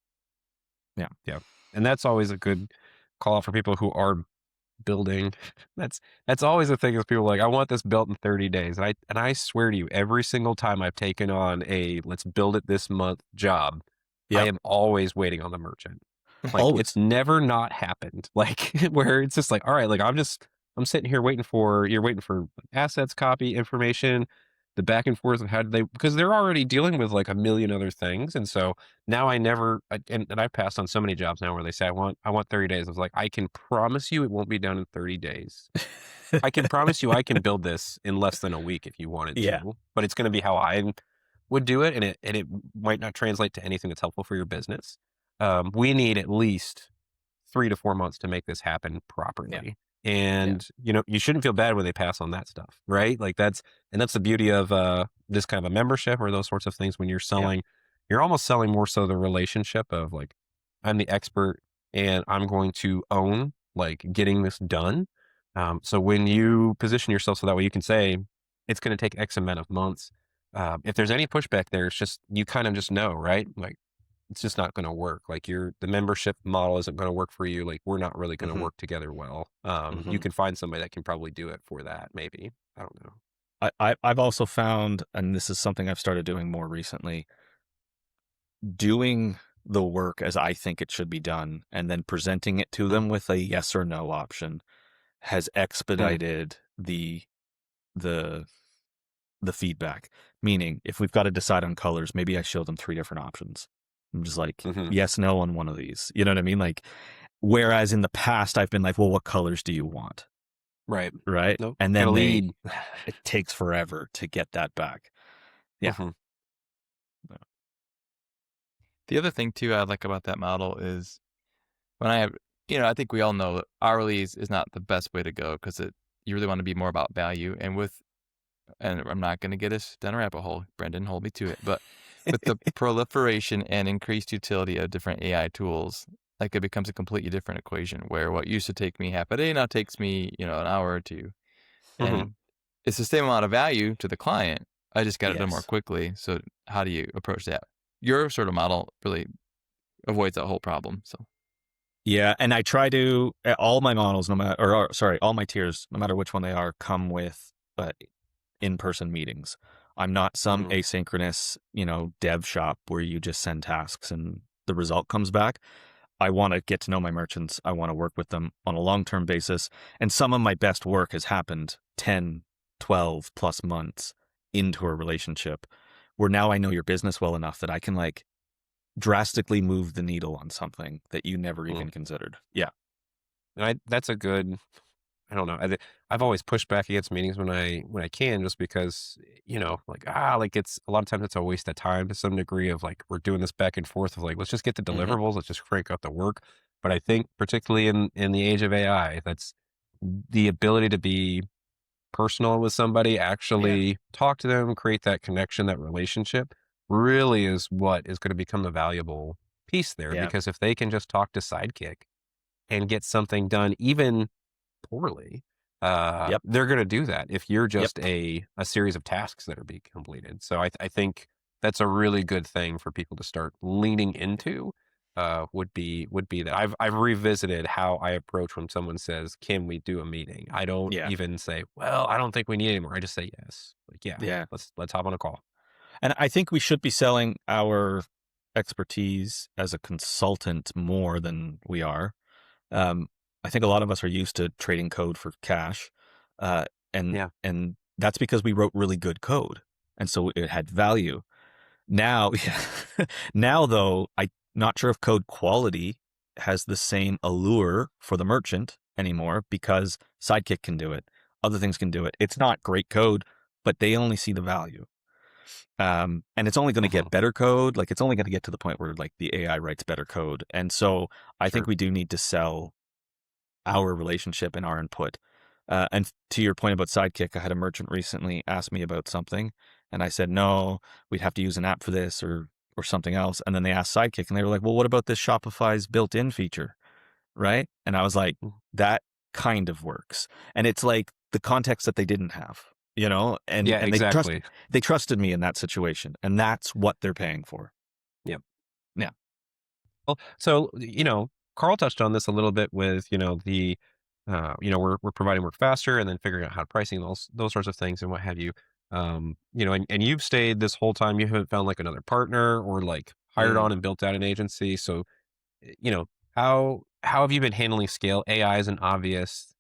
Yeah. Yeah. And that's always a good call for people who are building. That's always the thing, is people are like, I want this built in 30 days. And I swear to you, every single time I've taken on a let's build it this month job, I am always waiting on the merchant. Like it's never not happened. Like where it's just like, all right, like I'm sitting here waiting for assets, copy, information, the back and forth of because they're already dealing with like a million other things. And so now and I've passed on so many jobs now where they say, I want 30 days. I was like, I can promise you it won't be done in 30 days. I can promise you I can build this in less than a week if you wanted to, but it's going to be how I would do it. And it might not translate to anything that's helpful for your business. We need at least 3 to 4 months to make this happen properly. And, you know, you shouldn't feel bad when they pass on that stuff, right? Like that's the beauty of this kind of a membership or those sorts of things. When you're selling, you're almost selling more so the relationship of like, I'm the expert and I'm going to own like getting this done. So when you position yourself so that way you can say, it's going to take X amount of months. If there's any pushback there, it's just, you kind of just know, right? Like, it's just not going to work. Like the membership model isn't going to work for you. Like we're not really going to work together well. You can find somebody that can probably do it for that. Maybe. I don't know. I've also found, and this is something I've started doing more recently, doing the work as I think it should be done and then presenting it to them with a yes or no option has expedited the feedback. Meaning if we've got to decide on colors, maybe I show them 3 different options. I'm just like, yes, no on one of these. You know what I mean? Like, whereas in the past, I've been like, well, what colors do you want? Right. Right. Nope. And then it takes forever to get that back. Yeah. Mhm. The other thing too I like about that model is when I have, I think we all know that hourly is not the best way to go because you really want to be more about value. And I'm not going to get us down a rabbit hole, Brendan, hold me to it. But with the proliferation and increased utility of different AI tools, like it becomes a completely different equation where what used to take me half a day now takes me, an hour or two. Mhm. And it's the same amount of value to the client. I just got it done more Yes. quickly. So how do you approach that? Your sort of model really avoids that whole problem. So Yeah, and I try to all my models, no matter, or sorry, all my tiers, no matter which one they are, come with in-person meetings. I'm not some Mhm. asynchronous, dev shop where you just send tasks and the result comes back. I want to get to know my merchants. I want to work with them on a long-term basis. And some of my best work has happened 10, 12 plus months into a relationship where now I know your business well enough that I can drastically move the needle on something that you never Mhm. even considered. Yeah. And that's a good. I don't know. I've always pushed back against meetings when I can, just because like it's a lot of times it's a waste of time to some degree of like we're doing this back and forth of like let's just get the Hmm. deliverables, let's just crank out the work. But I think particularly in the age of AI, that's the ability to be personal with somebody, Yeah. actually talk to them, create that connection, that relationship, really is what is going to become the valuable piece there. Yeah. Because if they can just talk to Sidekick and get something done, even poorly, Yep. they're going to do that if you're Yep. just a series of tasks that are being completed. So I think that's a really good thing for people to start leaning into. Would be that I've revisited how I approach when someone says, "Can we do a meeting?" I don't Yeah. even say, "Well, I don't think we need it anymore." I just say yes. Like, yeah, Yeah. let's hop on a call. And I think we should be selling our expertise as a consultant more than we are. Um, I think a lot of us are used to trading code for cash, uh, and Yeah. and that's because we wrote really good code, and so it had value. Now, yeah, now though, I'm not sure if code quality has the same allure for the merchant anymore because Sidekick can do it, other things can do it. It's not great code, but they only see the value. And it's only going to Hmm. get better code. Like it's only going to get to the point where like the AI writes better code. And so I think Sure. we do need to sell our relationship and our input. And to your point about Sidekick, I had a merchant recently ask me about something, and I said, no, we'd have to use an app for this or something else. And then they asked Sidekick, and they were like, well, what about this Shopify's built-in feature, right? And I was like, Mm. that kind of works. And it's like the context that they didn't have, and Yeah. and Exactly. they trusted me in that situation, and that's what they're paying for. Yep. Yeah. Well, so, Carl touched on this a little bit with, we're providing work faster and then figuring out how to pricing those sorts of things and what have you. And you've stayed this whole time. You haven't found like another partner or like hired Mm. on and built out an agency. So, you know, how have you been handling scale? AI is an obvious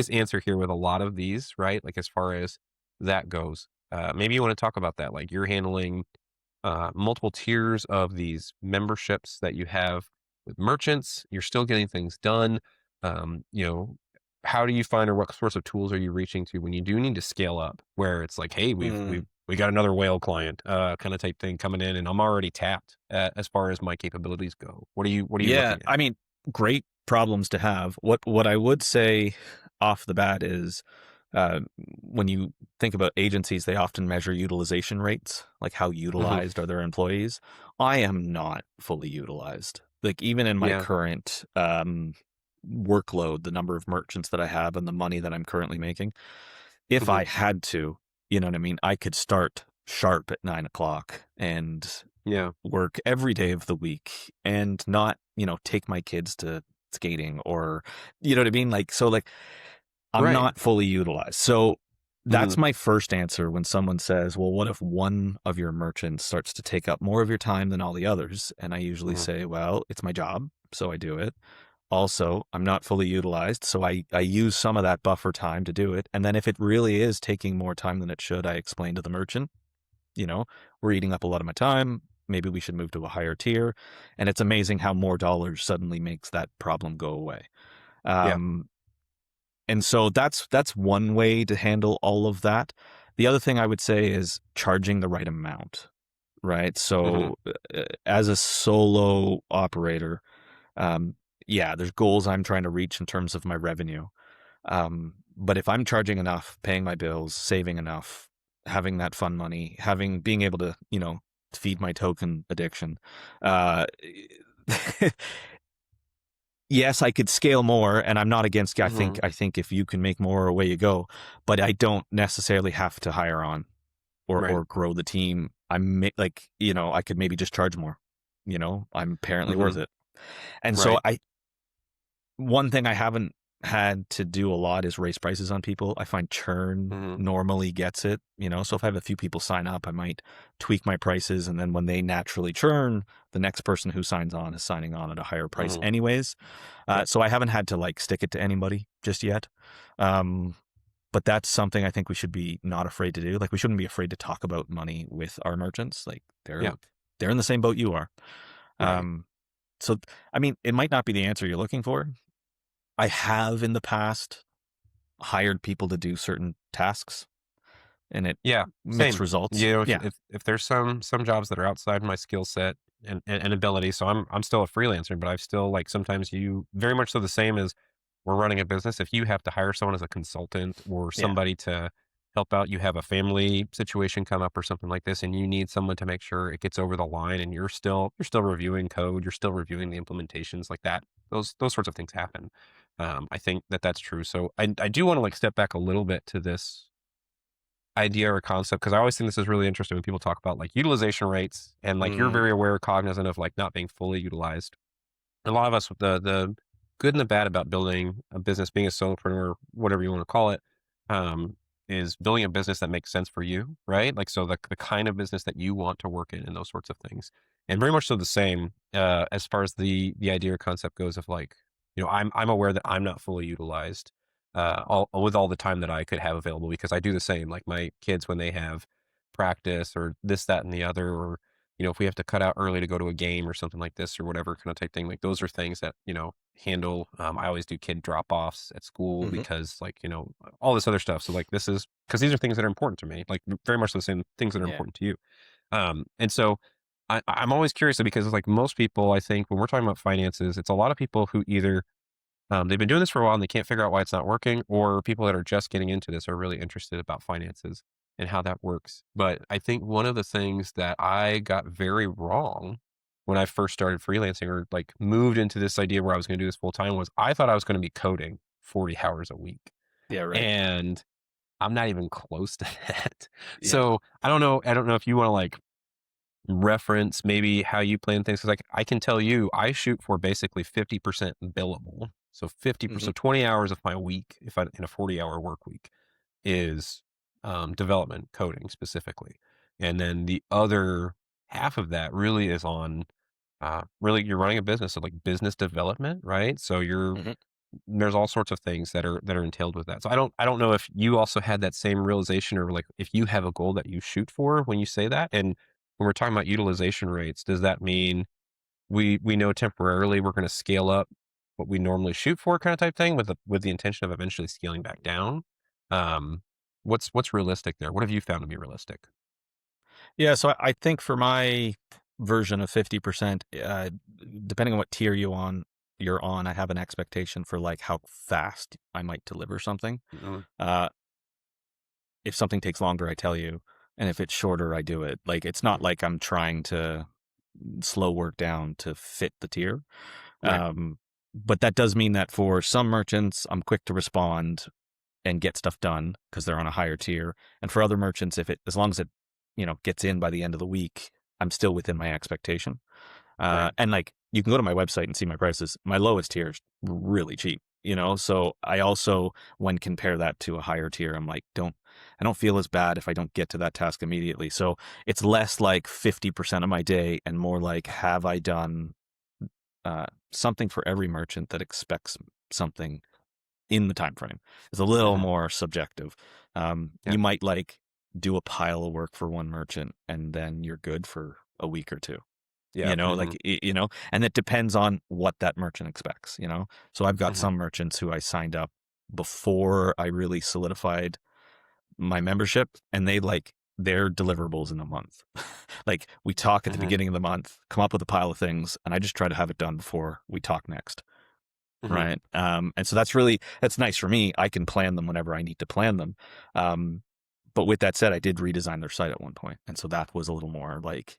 answer here with a lot of these, right? Like as far as that goes. Maybe you want to talk about that. Like you're handling multiple tiers of these memberships that you have with merchants. You're still getting things done. Um, you know, how do you find, or what sorts of tools are you reaching to when you do need to scale up? Where it's like, hey, we got another whale client, kind of type thing coming in, and I'm already tapped as far as my capabilities go. What are you Yeah, looking at? I mean, great problems to have. What I would say off the bat is, when you think about agencies, they often measure utilization rates, like how Hmm. utilized are their employees. I am not fully utilized. Like even in my Yeah. current workload, the number of merchants that I have and the money that I'm currently making, if Hmm. I had to, you know what I mean, I could start sharp at 9 o'clock and Yeah. work every day of the week and not, take my kids to skating or, you know what I mean? Like, I'm Right. not fully utilized. So Hmm. that's my first answer when someone says, well, what if one of your merchants starts to take up more of your time than all the others? And I usually Hmm. say, well, it's my job, so I do it. Also, I'm not fully utilized, so I use some of that buffer time to do it. And then if it really is taking more time than it should, I explain to the merchant, we're eating up a lot of my time. Maybe we should move to a higher tier. And it's amazing how more dollars suddenly makes that problem go away. Yeah. Um, and so that's one way to handle all of that. The other thing I would say is charging the right amount, right? Hmm. So as a solo operator, um, yeah, there's goals I'm trying to reach in terms of my revenue. But if I'm charging enough, paying my bills, saving enough, having that fun money, being able to, feed my token addiction, uh, yes, I could scale more, and I'm not against. Hmm. I think if you can make more, away you go. But I don't necessarily have to hire on Right. or grow the team. I could maybe just charge more. I'm apparently Hmm. worth it. And so Right. one thing I haven't had to do a lot is raise prices on people. I find churn Hmm. normally gets it, so if I have a few people sign up, I might tweak my prices. And then when they naturally churn, the next person who signs on is signing on at a higher price Hmm. anyways. Yep. So I haven't had to like stick it to anybody just yet. Um, but that's something I think we should be not afraid to do. Like we shouldn't be afraid to talk about money with our merchants. Like Yeah. they're in the same boat you are. Right. Um, so I mean, it might not be the answer you're looking for. I have in the past hired people to do certain tasks and it Yeah. mixed Same. results. You know, Yeah. if there's some jobs that are outside my skill set and ability, so I'm still a freelancer, but I've still like sometimes you very much so the same as we're running a business. If you have to hire someone as a consultant or Yeah. somebody to help out, you have a family situation come up or something like this, and you need someone to make sure it gets over the line, and you're still reviewing code, you're still reviewing the implementations like that. Those sorts of things happen. I think that's true. So I do want to like step back a little bit to this idea or concept because I always think this is really interesting when people talk about like utilization rates and like you're Hmm. very aware, cognizant of like not being fully utilized. A lot of us, the good and the bad about building a business, being a solopreneur, whatever you want to call it, um, is building a business that makes sense for you, right? Like so the kind of business that you want to work in and those sorts of things. And very much so the same as far as the idea or concept goes of like, I'm aware that I'm not fully utilized with all the time that I could have available because I do the same. Like my kids when they have practice or this, that, and the other, or if we have to cut out early to go to a game or something like this or whatever kind of type thing, like those are things that, handle. I always do kid drop offs at school Hmm. because like, all this other stuff. So like this is because these are things that are important to me, like very much the same things that are Yeah. important to you. And so I'm always curious because like most people, I think when we're talking about finances, it's a lot of people who either they've been doing this for a while and they can't figure out why it's not working, or people that are just getting into this are really interested about finances and how that works. But I think one of the things that I got very wrong when I first started freelancing or like moved into this idea where I was going to do this full time was I thought I was going to be coding 40 hours a week. Yeah. Right. And I'm not even close to that. Yeah. So I don't know. I don't know if you want to like reference maybe how you plan things. Cause like I can tell you, I shoot for basically 50% billable. So 50%, Hmm. so 20 hours of my week, if I in a 40-hour work week is development, coding specifically. And then the other half of that really is on really you're running a business, so like business development, right? So Hmm. there's all sorts of things that are entailed with that. So I don't know if you also had that same realization or like if you have a goal that you shoot for when you say that. And when we're talking about utilization rates, does that mean we know temporarily we're going to scale up what we normally shoot for kind of type thing with the intention of eventually scaling back down? Um, what's realistic there? What have you found to be realistic? Yeah. So I think for my version of 50%, depending on what tier you're on, I have an expectation for like how fast I might deliver something. Mhm. Uh, if something takes longer, I tell you. And if it's shorter, I do it. Like, it's not Mhm. like I'm trying to slow work down to fit the tier. Right. Um, but that does mean that for some merchants, I'm quick to respond and get stuff done because they're on a higher tier. And for other merchants, as long as it, gets in by the end of the week, I'm still within my expectation. Right. And like you can go to my website and see my prices. My lowest tier is really cheap, So I also, when compare that to a higher tier, I'm like, I don't feel as bad if I don't get to that task immediately. So it's less like 50% of my day and more like, have I done something for every merchant that expects something in the time frame? Is a little Hmm. more subjective. Yeah. You might like do a pile of work for one merchant and then you're good for a week or two, Yeah. Hmm. like, and it depends on what that merchant expects, So I've got Hmm. some merchants who I signed up before I really solidified my membership, and they like their deliverables in a month. Like we talk at the Hmm. beginning of the month, come up with a pile of things, and I just try to have it done before we talk next. Hmm. Right. And so that's nice for me. I can plan them whenever I need to plan them. But with that said, I did redesign their site at one point. And so that was a little more like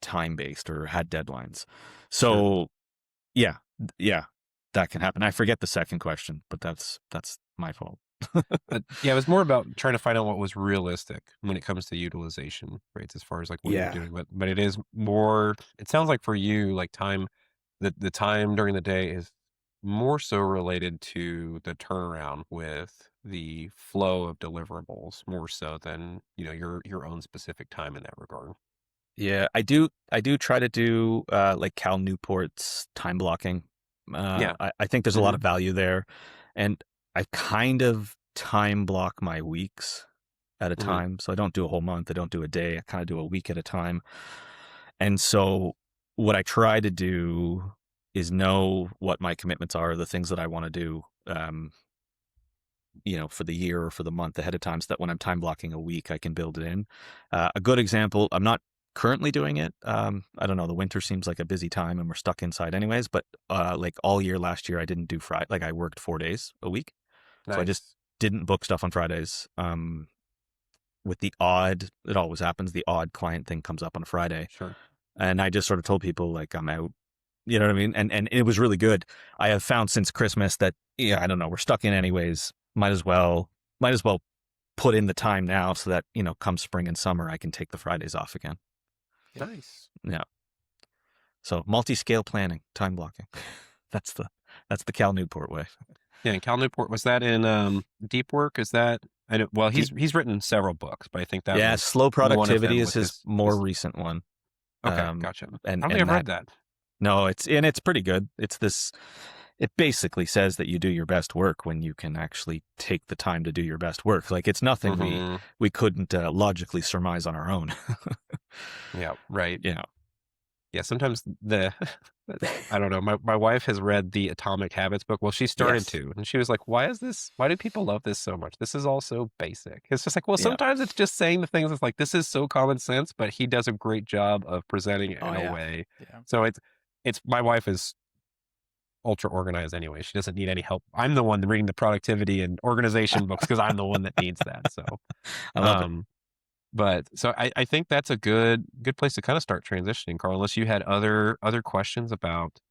time based or had deadlines. Sure. So yeah, that can happen. I forget the second question, but that's my fault. Yeah, it was more about trying to find out what was realistic when it comes to utilization rates, as far as like what you're Yeah. doing. But it is more. It sounds like for you, like time, the time during the day is more so related to the turnaround with the flow of deliverables, more so than your own specific time in that regard. Yeah, I do try to do like Cal Newport's time blocking. Yeah. I think there's a lot Hmm. of value there, and I kind of time block my weeks at a Hmm. time. So I don't do a whole month. I don't do a day. I kind of do a week at a time. And so what I try to do is know what my commitments are, the things that I want to do. For the year or for the month ahead of time, so that when I'm time blocking a week, I can build it in. A good example, I'm not currently doing it. I don't know. The winter seems like a busy time and we're stuck inside anyways, but like all year last year, I didn't do Friday. Like I worked 4 days a week. So I just Nice. didn't book stuff on Fridays. With the odd, it always happens, the odd client thing comes up on a Friday. Sure. And I just sort of told people like I'm out. You know what I mean? And it was really good. I have found since Christmas that, I don't know, we're stuck in anyways. Might as well put in the time now so that, come spring and summer, I can take the Fridays off again. Yep. Nice. Yeah. So multi-scale planning, time blocking. That's the Cal Newport way. Yeah, and Cal Newport, was that in Deep Work? Is that I know, well, Deep, he's written several books, but I think that yeah, was Slow one of Productivity them is with his more recent one. okay, gotcha. I And don't think I've that read that. no, it's pretty good. It basically says that you do your best work when you can actually take the time to do your best work. Like it's nothing Hmm. we couldn't logically surmise on our own. Yeah, right. Yeah. Yeah, sometimes I don't know. My wife has read the Atomic Habits book. Well, she started Yes. to, and she was like, why do people love this so much? This is all so basic. It's just like, well, Yeah. sometimes it's just saying the things that's like, this is so common sense, but he does a great job of presenting it Oh in a yeah. way. Yeah. So it's my wife is ultra organized anyway. She doesn't need any help. I'm the one reading the productivity and organization books because I'm the one that needs that. So, I love it. um, but so I think that's a good place to kind of start transitioning, Carl, unless you had other questions about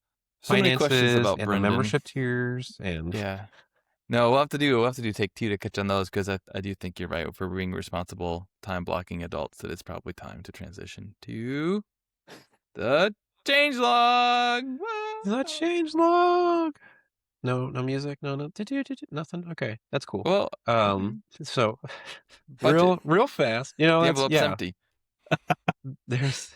So many questions finances about and the Brendan. membership tiers and Yeah. No, we'll have to do take two to catch on those, because I do think you're right. If we're being responsible, time blocking adults, that it's probably time to transition to the changelog. the change log. No music, no, nothing. Okay, that's cool. Well, okay. So Budget. real fast, The that's envelope's empty. there's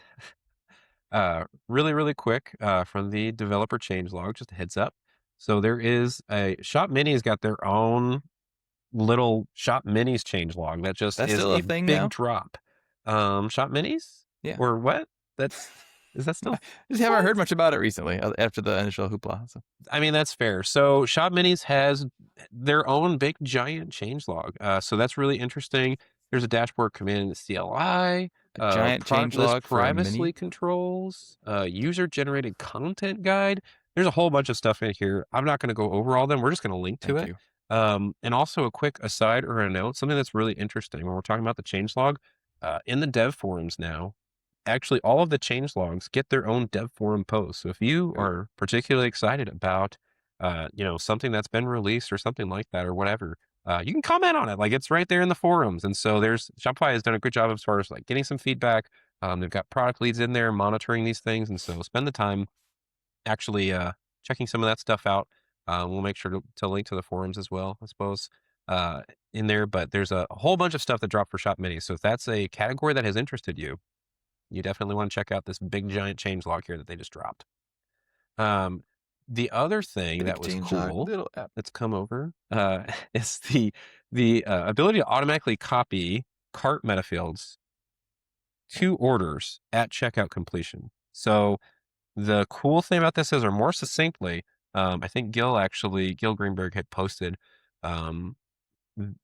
really quick from the developer changelog, just a heads up. So there is a Shop Mini's got their own little Shop Minis changelog that just That's is still a a thing big now? drop. Shop Minis Yeah. or what? Is that I still just haven't what? heard much about it recently after the initial hoopla. So. I mean, that's fair. So Shop Minis has their own big giant changelog. So that's really interesting. There's a dashboard command CLI, A giant product list changelog for a mini? privacy controls, user generated content guide. There's a whole bunch of stuff in here. I'm not going to go over all of them. We're just going to link to Thank it. you. And also a quick aside or a note, something that's really interesting when we're talking about the changelog, in the dev forums now, actually all of the change logs get their own dev forum posts. So if you Ooh. are particularly excited about, something that's been released or something like that or whatever, you can comment on it. Like it's right there in the forums. And so Shopify has done a good job as far as like getting some feedback. They've got product leads in there monitoring these things. And so spend the time actually checking some of that stuff out. We'll make sure to link to the forums as well, I suppose, in there. But there's a whole bunch of stuff that dropped for Shop Mini. So if that's a category that has interested you, you definitely want to check out this big giant changelog here that they just dropped. The other thing Big that was changelog, cool little app. that's come over is the ability to automatically copy cart meta fields to orders at checkout completion. So the cool thing about this is, or more succinctly, I think Gil Greenberg had posted um,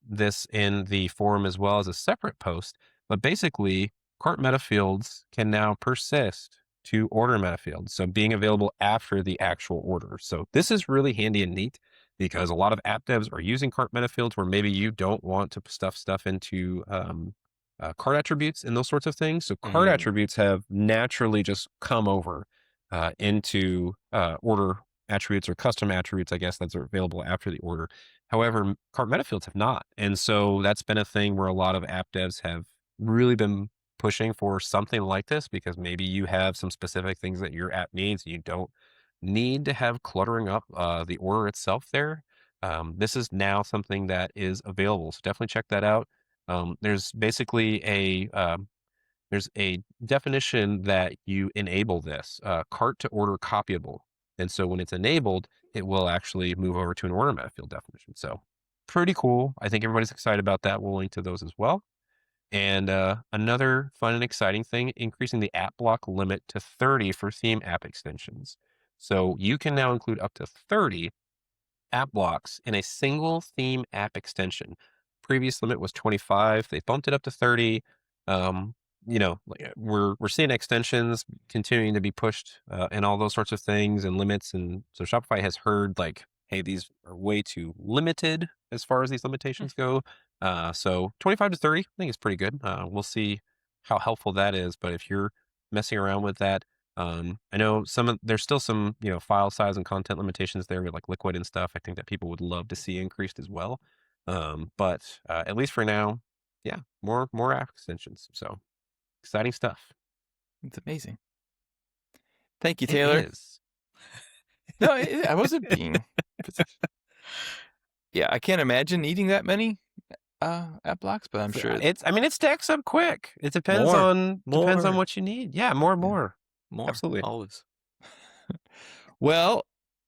this in the forum as well as a separate post, but basically cart meta fields can now persist to order meta fields. So being available after the actual order. So this is really handy and neat because a lot of app devs are using cart meta fields where maybe you don't want to stuff into cart attributes and those sorts of things. So cart attributes have naturally just come over into order attributes or custom attributes, I guess, that's available after the order. However, cart meta fields have not. And so that's been a thing where a lot of app devs have really been pushing for something like this because maybe you have some specific things that your app needs. You don't need to have cluttering up the order itself there. This is now something that is available. So definitely check that out. There's basically there's a definition that you enable this cart to order copyable. And so when it's enabled, it will actually move over to an order meta field definition. So pretty cool. I think everybody's excited about that. We'll link to those as well. And another fun and exciting thing, increasing the app block limit to 30 for theme app extensions. So you can now include up to 30 app blocks in a single theme app extension. Previous limit was 25. They bumped it up to 30. We're seeing extensions continuing to be pushed and all those sorts of things and limits. And so Shopify has heard like, hey, these are way too limited as far as these limitations go. So 25 to 30, I think is pretty good. We'll see how helpful that is. But if you're messing around with that, I know there's still some, file size and content limitations there with like Liquid and stuff. I think that people would love to see increased as well. But at least for now, yeah, more app extensions. So exciting stuff. It's amazing. Thank you, Taylor. It is. No, I wasn't being. Yeah, I can't imagine eating that many app blocks, but I'm sure it stacks up quick. It depends on what you need. Yeah, more. Absolutely. Always. Well,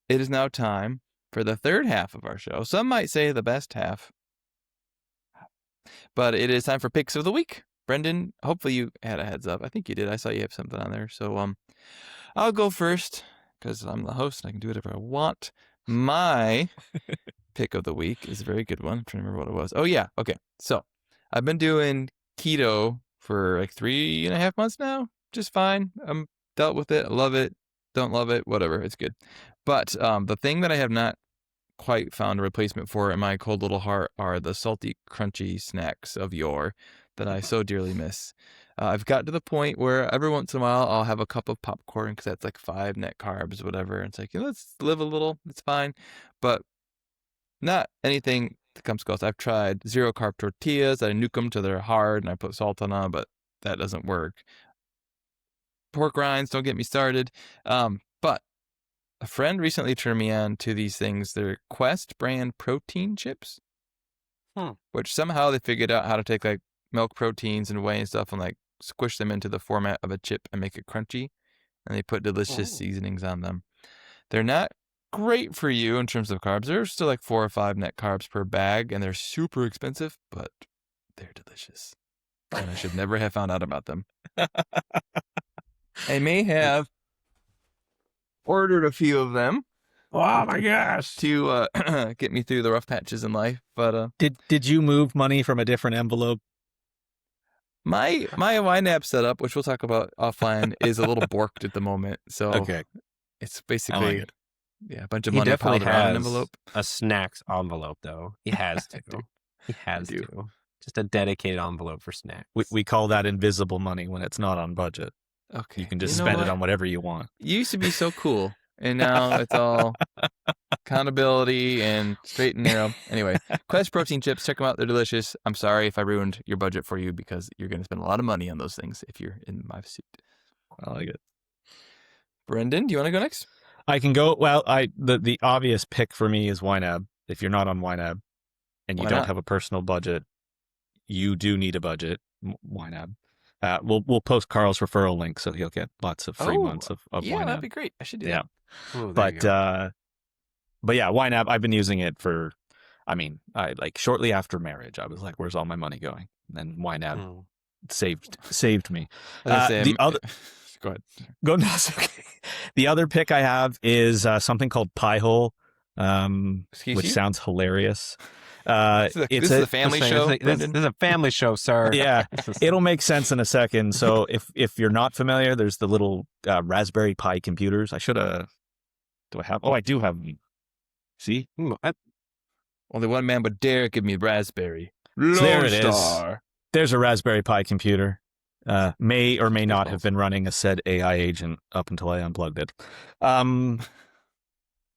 it is now time for the third half of our show. Some might say the best half. But it is time for picks of the week. Brendan, hopefully you had a heads up. I think you did. I saw you have something on there. So I'll go first because I'm the host and I can do whatever I want. My pick of the week is a very good one. I'm trying to remember what it was. Oh, yeah. Okay. So I've been doing keto for like 3.5 months now. Just fine. I'm dealt with it. I love it. Don't love it. Whatever. It's good. But the thing that I have not quite found a replacement for in my cold little heart are the salty, crunchy snacks of yore that I so dearly miss. I've got to the point where every once in a while I'll have a cup of popcorn because that's like 5 net carbs, whatever. And it's like, let's live a little. It's fine. But not anything that comes close. I've tried 0 carb tortillas. I nuke them till they're hard and I put salt on them, but that doesn't work. Pork rinds, don't get me started. But a friend recently turned me on to these things. They're Quest brand protein chips, which somehow they figured out how to take like milk proteins and whey and stuff and like squish them into the format of a chip and make it crunchy. And they put delicious seasonings on them. They're not great for you in terms of carbs. They're still like 4 or 5 net carbs per bag, and they're super expensive, but they're delicious. And I should never have found out about them. I may have ordered a few of them. Oh my gosh! To get me through the rough patches in life, but did you move money from a different envelope? My YNAB setup, which we'll talk about offline, is a little borked at the moment. So okay, it's basically a bunch of money definitely piled around has an envelope. A snacks envelope, though. He has to. He has to. Just a dedicated envelope for snacks. We call that invisible money when it's not on budget. Okay, you can just spend it on whatever you want. It used to be so cool, and now it's all accountability and straight and narrow. Anyway, Quest protein chips, check them out. They're delicious. I'm sorry if I ruined your budget for you because you're going to spend a lot of money on those things if you're in my suit. I like it. Brendan, do you want to go next? I can go. Well, the obvious pick for me is YNAB. If you're not on YNAB and you don't have a personal budget, you do need a budget. YNAB. We'll post Karl's referral link so he'll get lots of free months of YNAB. Yeah, that'd be great. I should do that. Oh, but yeah, YNAB, I've been using it for, I shortly after marriage, I was like, where's all my money going? And YNAB saved me. The other, go ahead. No, it's okay. The other pick I have is something called Piehole. Excuse which you? sounds hilarious. This is a family show, This Brendan. is a family show, sir. Yeah, This is- it'll make sense in a second. So if you're not familiar, there's the little Raspberry Pi computers. I should have. Do I have? Oh, I do have. See, Only one man would dare give me raspberry. So there it Lone is. Star. There's a Raspberry Pi computer. May or may not have been running a said AI agent up until I unplugged it.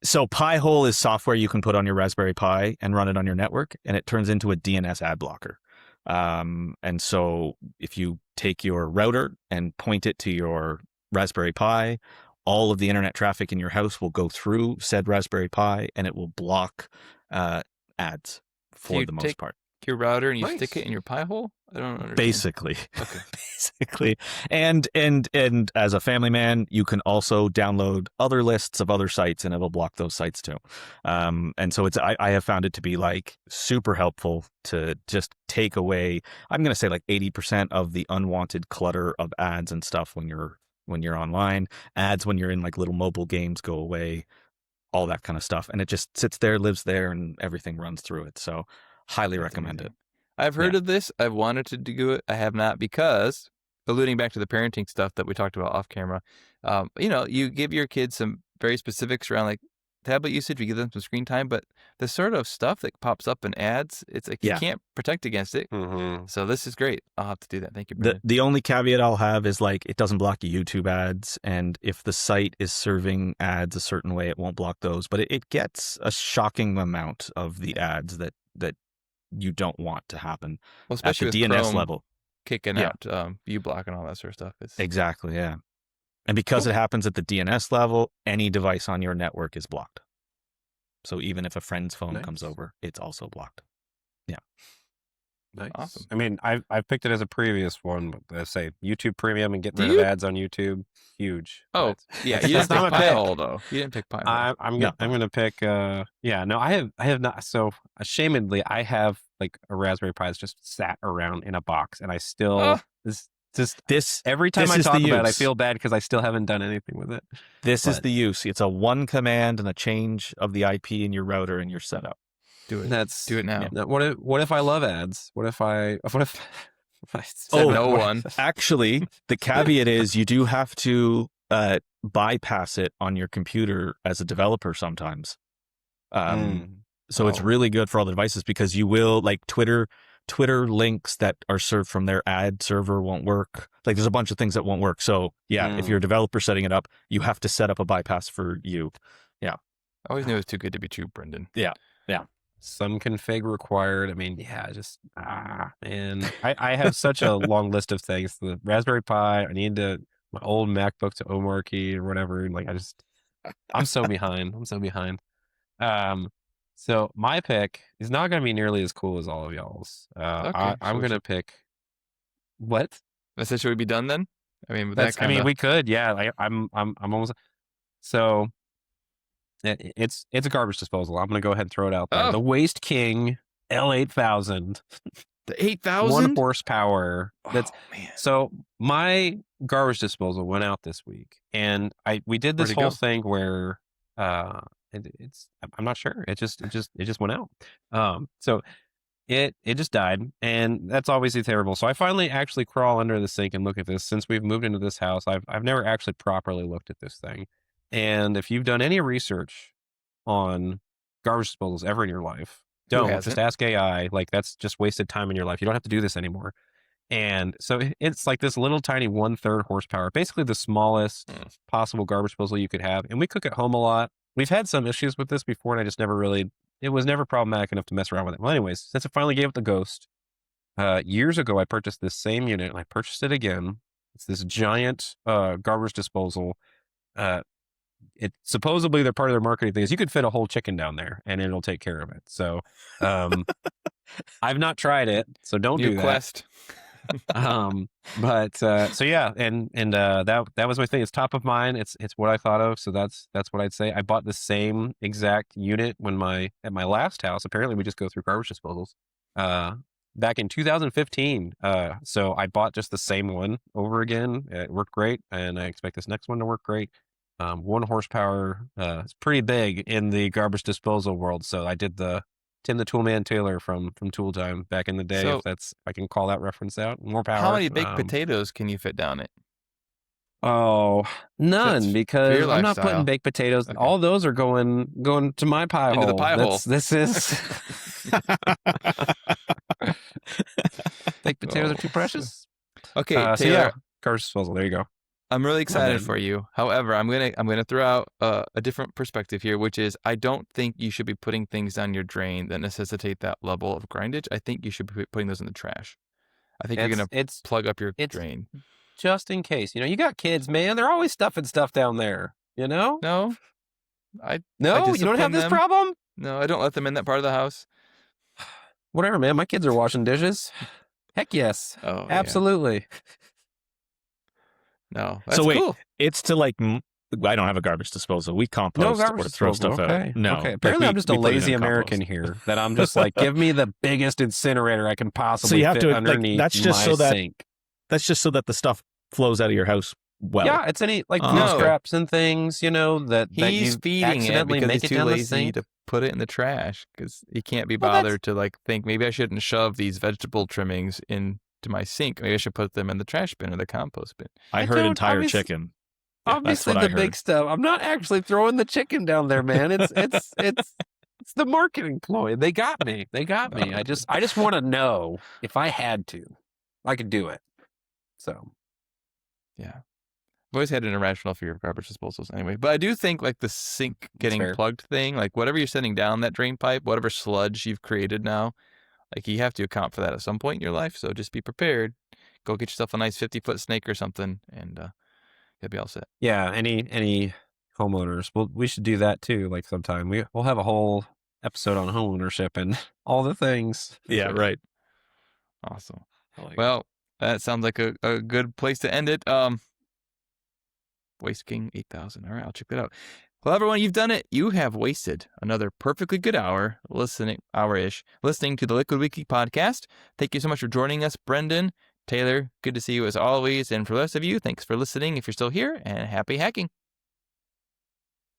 So Pi-hole is software you can put on your Raspberry Pi and run it on your network, and it turns into a DNS ad blocker. And so if you take your router and point it to your Raspberry Pi, all of the internet traffic in your house will go through said Raspberry Pi, and it will block ads for the most part. Your router and you Nice. stick it in your pie hole? I don't understand. Basically. Okay. Basically. And as a family man, you can also download other lists of other sites and it'll block those sites too. And so I have found it to be like super helpful to just take away, I'm going to say like 80% of the unwanted clutter of ads and stuff when you're online. Ads when you're in like little mobile games go away, all that kind of stuff. And it just sits there, lives there, and everything runs through it. So highly recommend it. I've heard of this. I've wanted to do it. I have not because, alluding back to the parenting stuff that we talked about off camera, you give your kids some very specifics around like tablet usage, you give them some screen time, but the sort of stuff that pops up in ads, it's like you can't protect against it. Mm-hmm. So this is great. I'll have to do that. Thank you, Brendan. The only caveat I'll have is like it doesn't block YouTube ads, and if the site is serving ads a certain way, it won't block those. But it gets a shocking amount of the ads that you don't want to happen Well, at especially the with DNS Chrome level. kicking Yeah. out view block and all that sort of stuff. It's Exactly, yeah. And because it happens at the DNS level, any device on your network is blocked. So even if a friend's phone comes over, it's also blocked. Yeah. Nice. Awesome. I mean, I've picked it as a previous one, but I say YouTube Premium and getting Do rid you? of ads on YouTube, huge. Oh, But yeah. it's You didn't not pick my pie pick. hole though. You didn't pick pie hole. I'm No. gonna pick. No, I have not. So ashamedly, I have like a Raspberry Pi that's just sat around in a box, and I still This every time this I is talk the about it, I use. feel bad because I still haven't done anything with it. This is But- the use. It's a one command and a change of the IP in your router and your setup. Do it. That's Do it now. Now, what if I love ads? What if I Said no one. Actually, the caveat is you do have to bypass it on your computer as a developer sometimes. So it's really good for all the devices because you will like Twitter links that are served from their ad server won't work. Like there's a bunch of things that won't work. So yeah, if you're a developer setting it up, you have to set up a bypass for you. I always knew it was too good to be true, Brendan. Some config required. I mean, and I have such a long list of things. The Raspberry Pi, I need my old MacBook to Omarchy or whatever. Like I'm so behind. So my pick is not going to be nearly as cool as all of y'all's. I'm going to pick what? Should we be done then? I mean, with that I mean, we could. Yeah, I'm almost. So it's a garbage disposal. I'm going to go ahead and throw it out there. Oh. The Waste King L8000. the 8,000 1 horsepower. That's man. so my garbage disposal went out this week, and we did this Where'd it whole go? thing where it's I'm not sure. It just went out. So it just died, and that's obviously terrible. So I finally actually crawl under the sink and look at this. Since we've moved into this house, I've never actually properly looked at this thing. And if you've done any research on garbage disposals ever in your life, don't hasn't? just ask AI. Like that's just wasted time in your life. You don't have to do this anymore. And so it's like this little tiny 1/3 horsepower, basically the smallest possible garbage disposal you could have. And we cook at home a lot. We've had some issues with this before, and I just it was never problematic enough to mess around with it. Well, anyways, since it finally gave it the ghost, years ago, I purchased this same unit, and I purchased it again. It's this giant garbage disposal. It supposedly they're part of their marketing thing is you could fit a whole chicken down there and it'll take care of it. So I've not tried it, so don't New do that. quest. But so yeah, and that was my thing. It's top of mind. It's what I thought of. So that's what I'd say. I bought the same exact unit at my last house. Apparently we just go through garbage disposals. Back in 2015. So I bought just the same one over again. It worked great, and I expect this next one to work great. 1 horsepower. It's pretty big in the garbage disposal world. So I did the Tim the Toolman Taylor from Tool Time back in the day. So If I can call that reference out, more power. how many baked potatoes can you fit down it? Oh, none, That's because your I'm not putting lifestyle. baked potatoes. Okay. All those are going to my pie Into hole. the pie hole. This is baked potatoes are too Oh, precious. Okay, So Taylor, yeah, garbage disposal. There you go. I'm really excited bad. for you. However, I'm gonna throw out a different perspective here, which is I don't think you should be putting things down your drain that necessitate that level of grindage. I think you should be putting those in the trash. I think you're gonna It's plug up your it's drain. just in case. You got kids, man. They're always stuffing stuff down there. No, I No, you don't have discipline this them. problem. No, I don't let them in that part of the house. Whatever, man. My kids are washing dishes. Heck yes, Oh, yeah. absolutely. No, that's So wait, cool. it's to like, I don't have a garbage disposal. We No compost garbage or throw disposal. stuff Okay. out. No. Okay. like, Apparently, I'm just a we put it lazy in American compost. here. That I'm just like, give me the biggest incinerator I can possibly So you have fit to, like, underneath that's just my so that- sink. That's just so that the stuff flows out of your house well. Yeah, it's any like Oh. food No. scraps and things, that He's you feeding it accidentally because make he's it too down the lazy sink. to put it in the trash because he can't be Well, that's- bothered to like think maybe I shouldn't shove these vegetable trimmings into my sink. Maybe I should put them in the trash bin or the compost bin. I I heard don't- entire obviously- chicken. Obviously, what the I big heard. stuff. I'm not actually throwing the chicken down there, man. It's the marketing ploy. They got me. I just want to know if I had to, I could do it. So Yeah. I've always had an irrational fear of garbage disposals anyway. But I do think like the sink getting fair. plugged thing, like whatever you're sending down that drain pipe, whatever sludge you've created now, like you have to account for that at some point in your life. So just be prepared. Go get yourself a nice 50-foot snake or something and you'll be all set. yeah, any homeowners, we should do that too. Like sometime we'll have a whole episode on homeownership and all the things. Yeah, Sure. right. Awesome. I like it. Well, that sounds like a good place to end it. Waste King 8000. All right, I'll check that out. Well, everyone, you've done it. You have wasted another perfectly good hour listening to the Liquid Weekly podcast. Thank you so much for joining us, Brendan, Taylor. Good to see you as always. And for the rest of you, thanks for listening if you're still here, and happy hacking.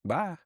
Bye.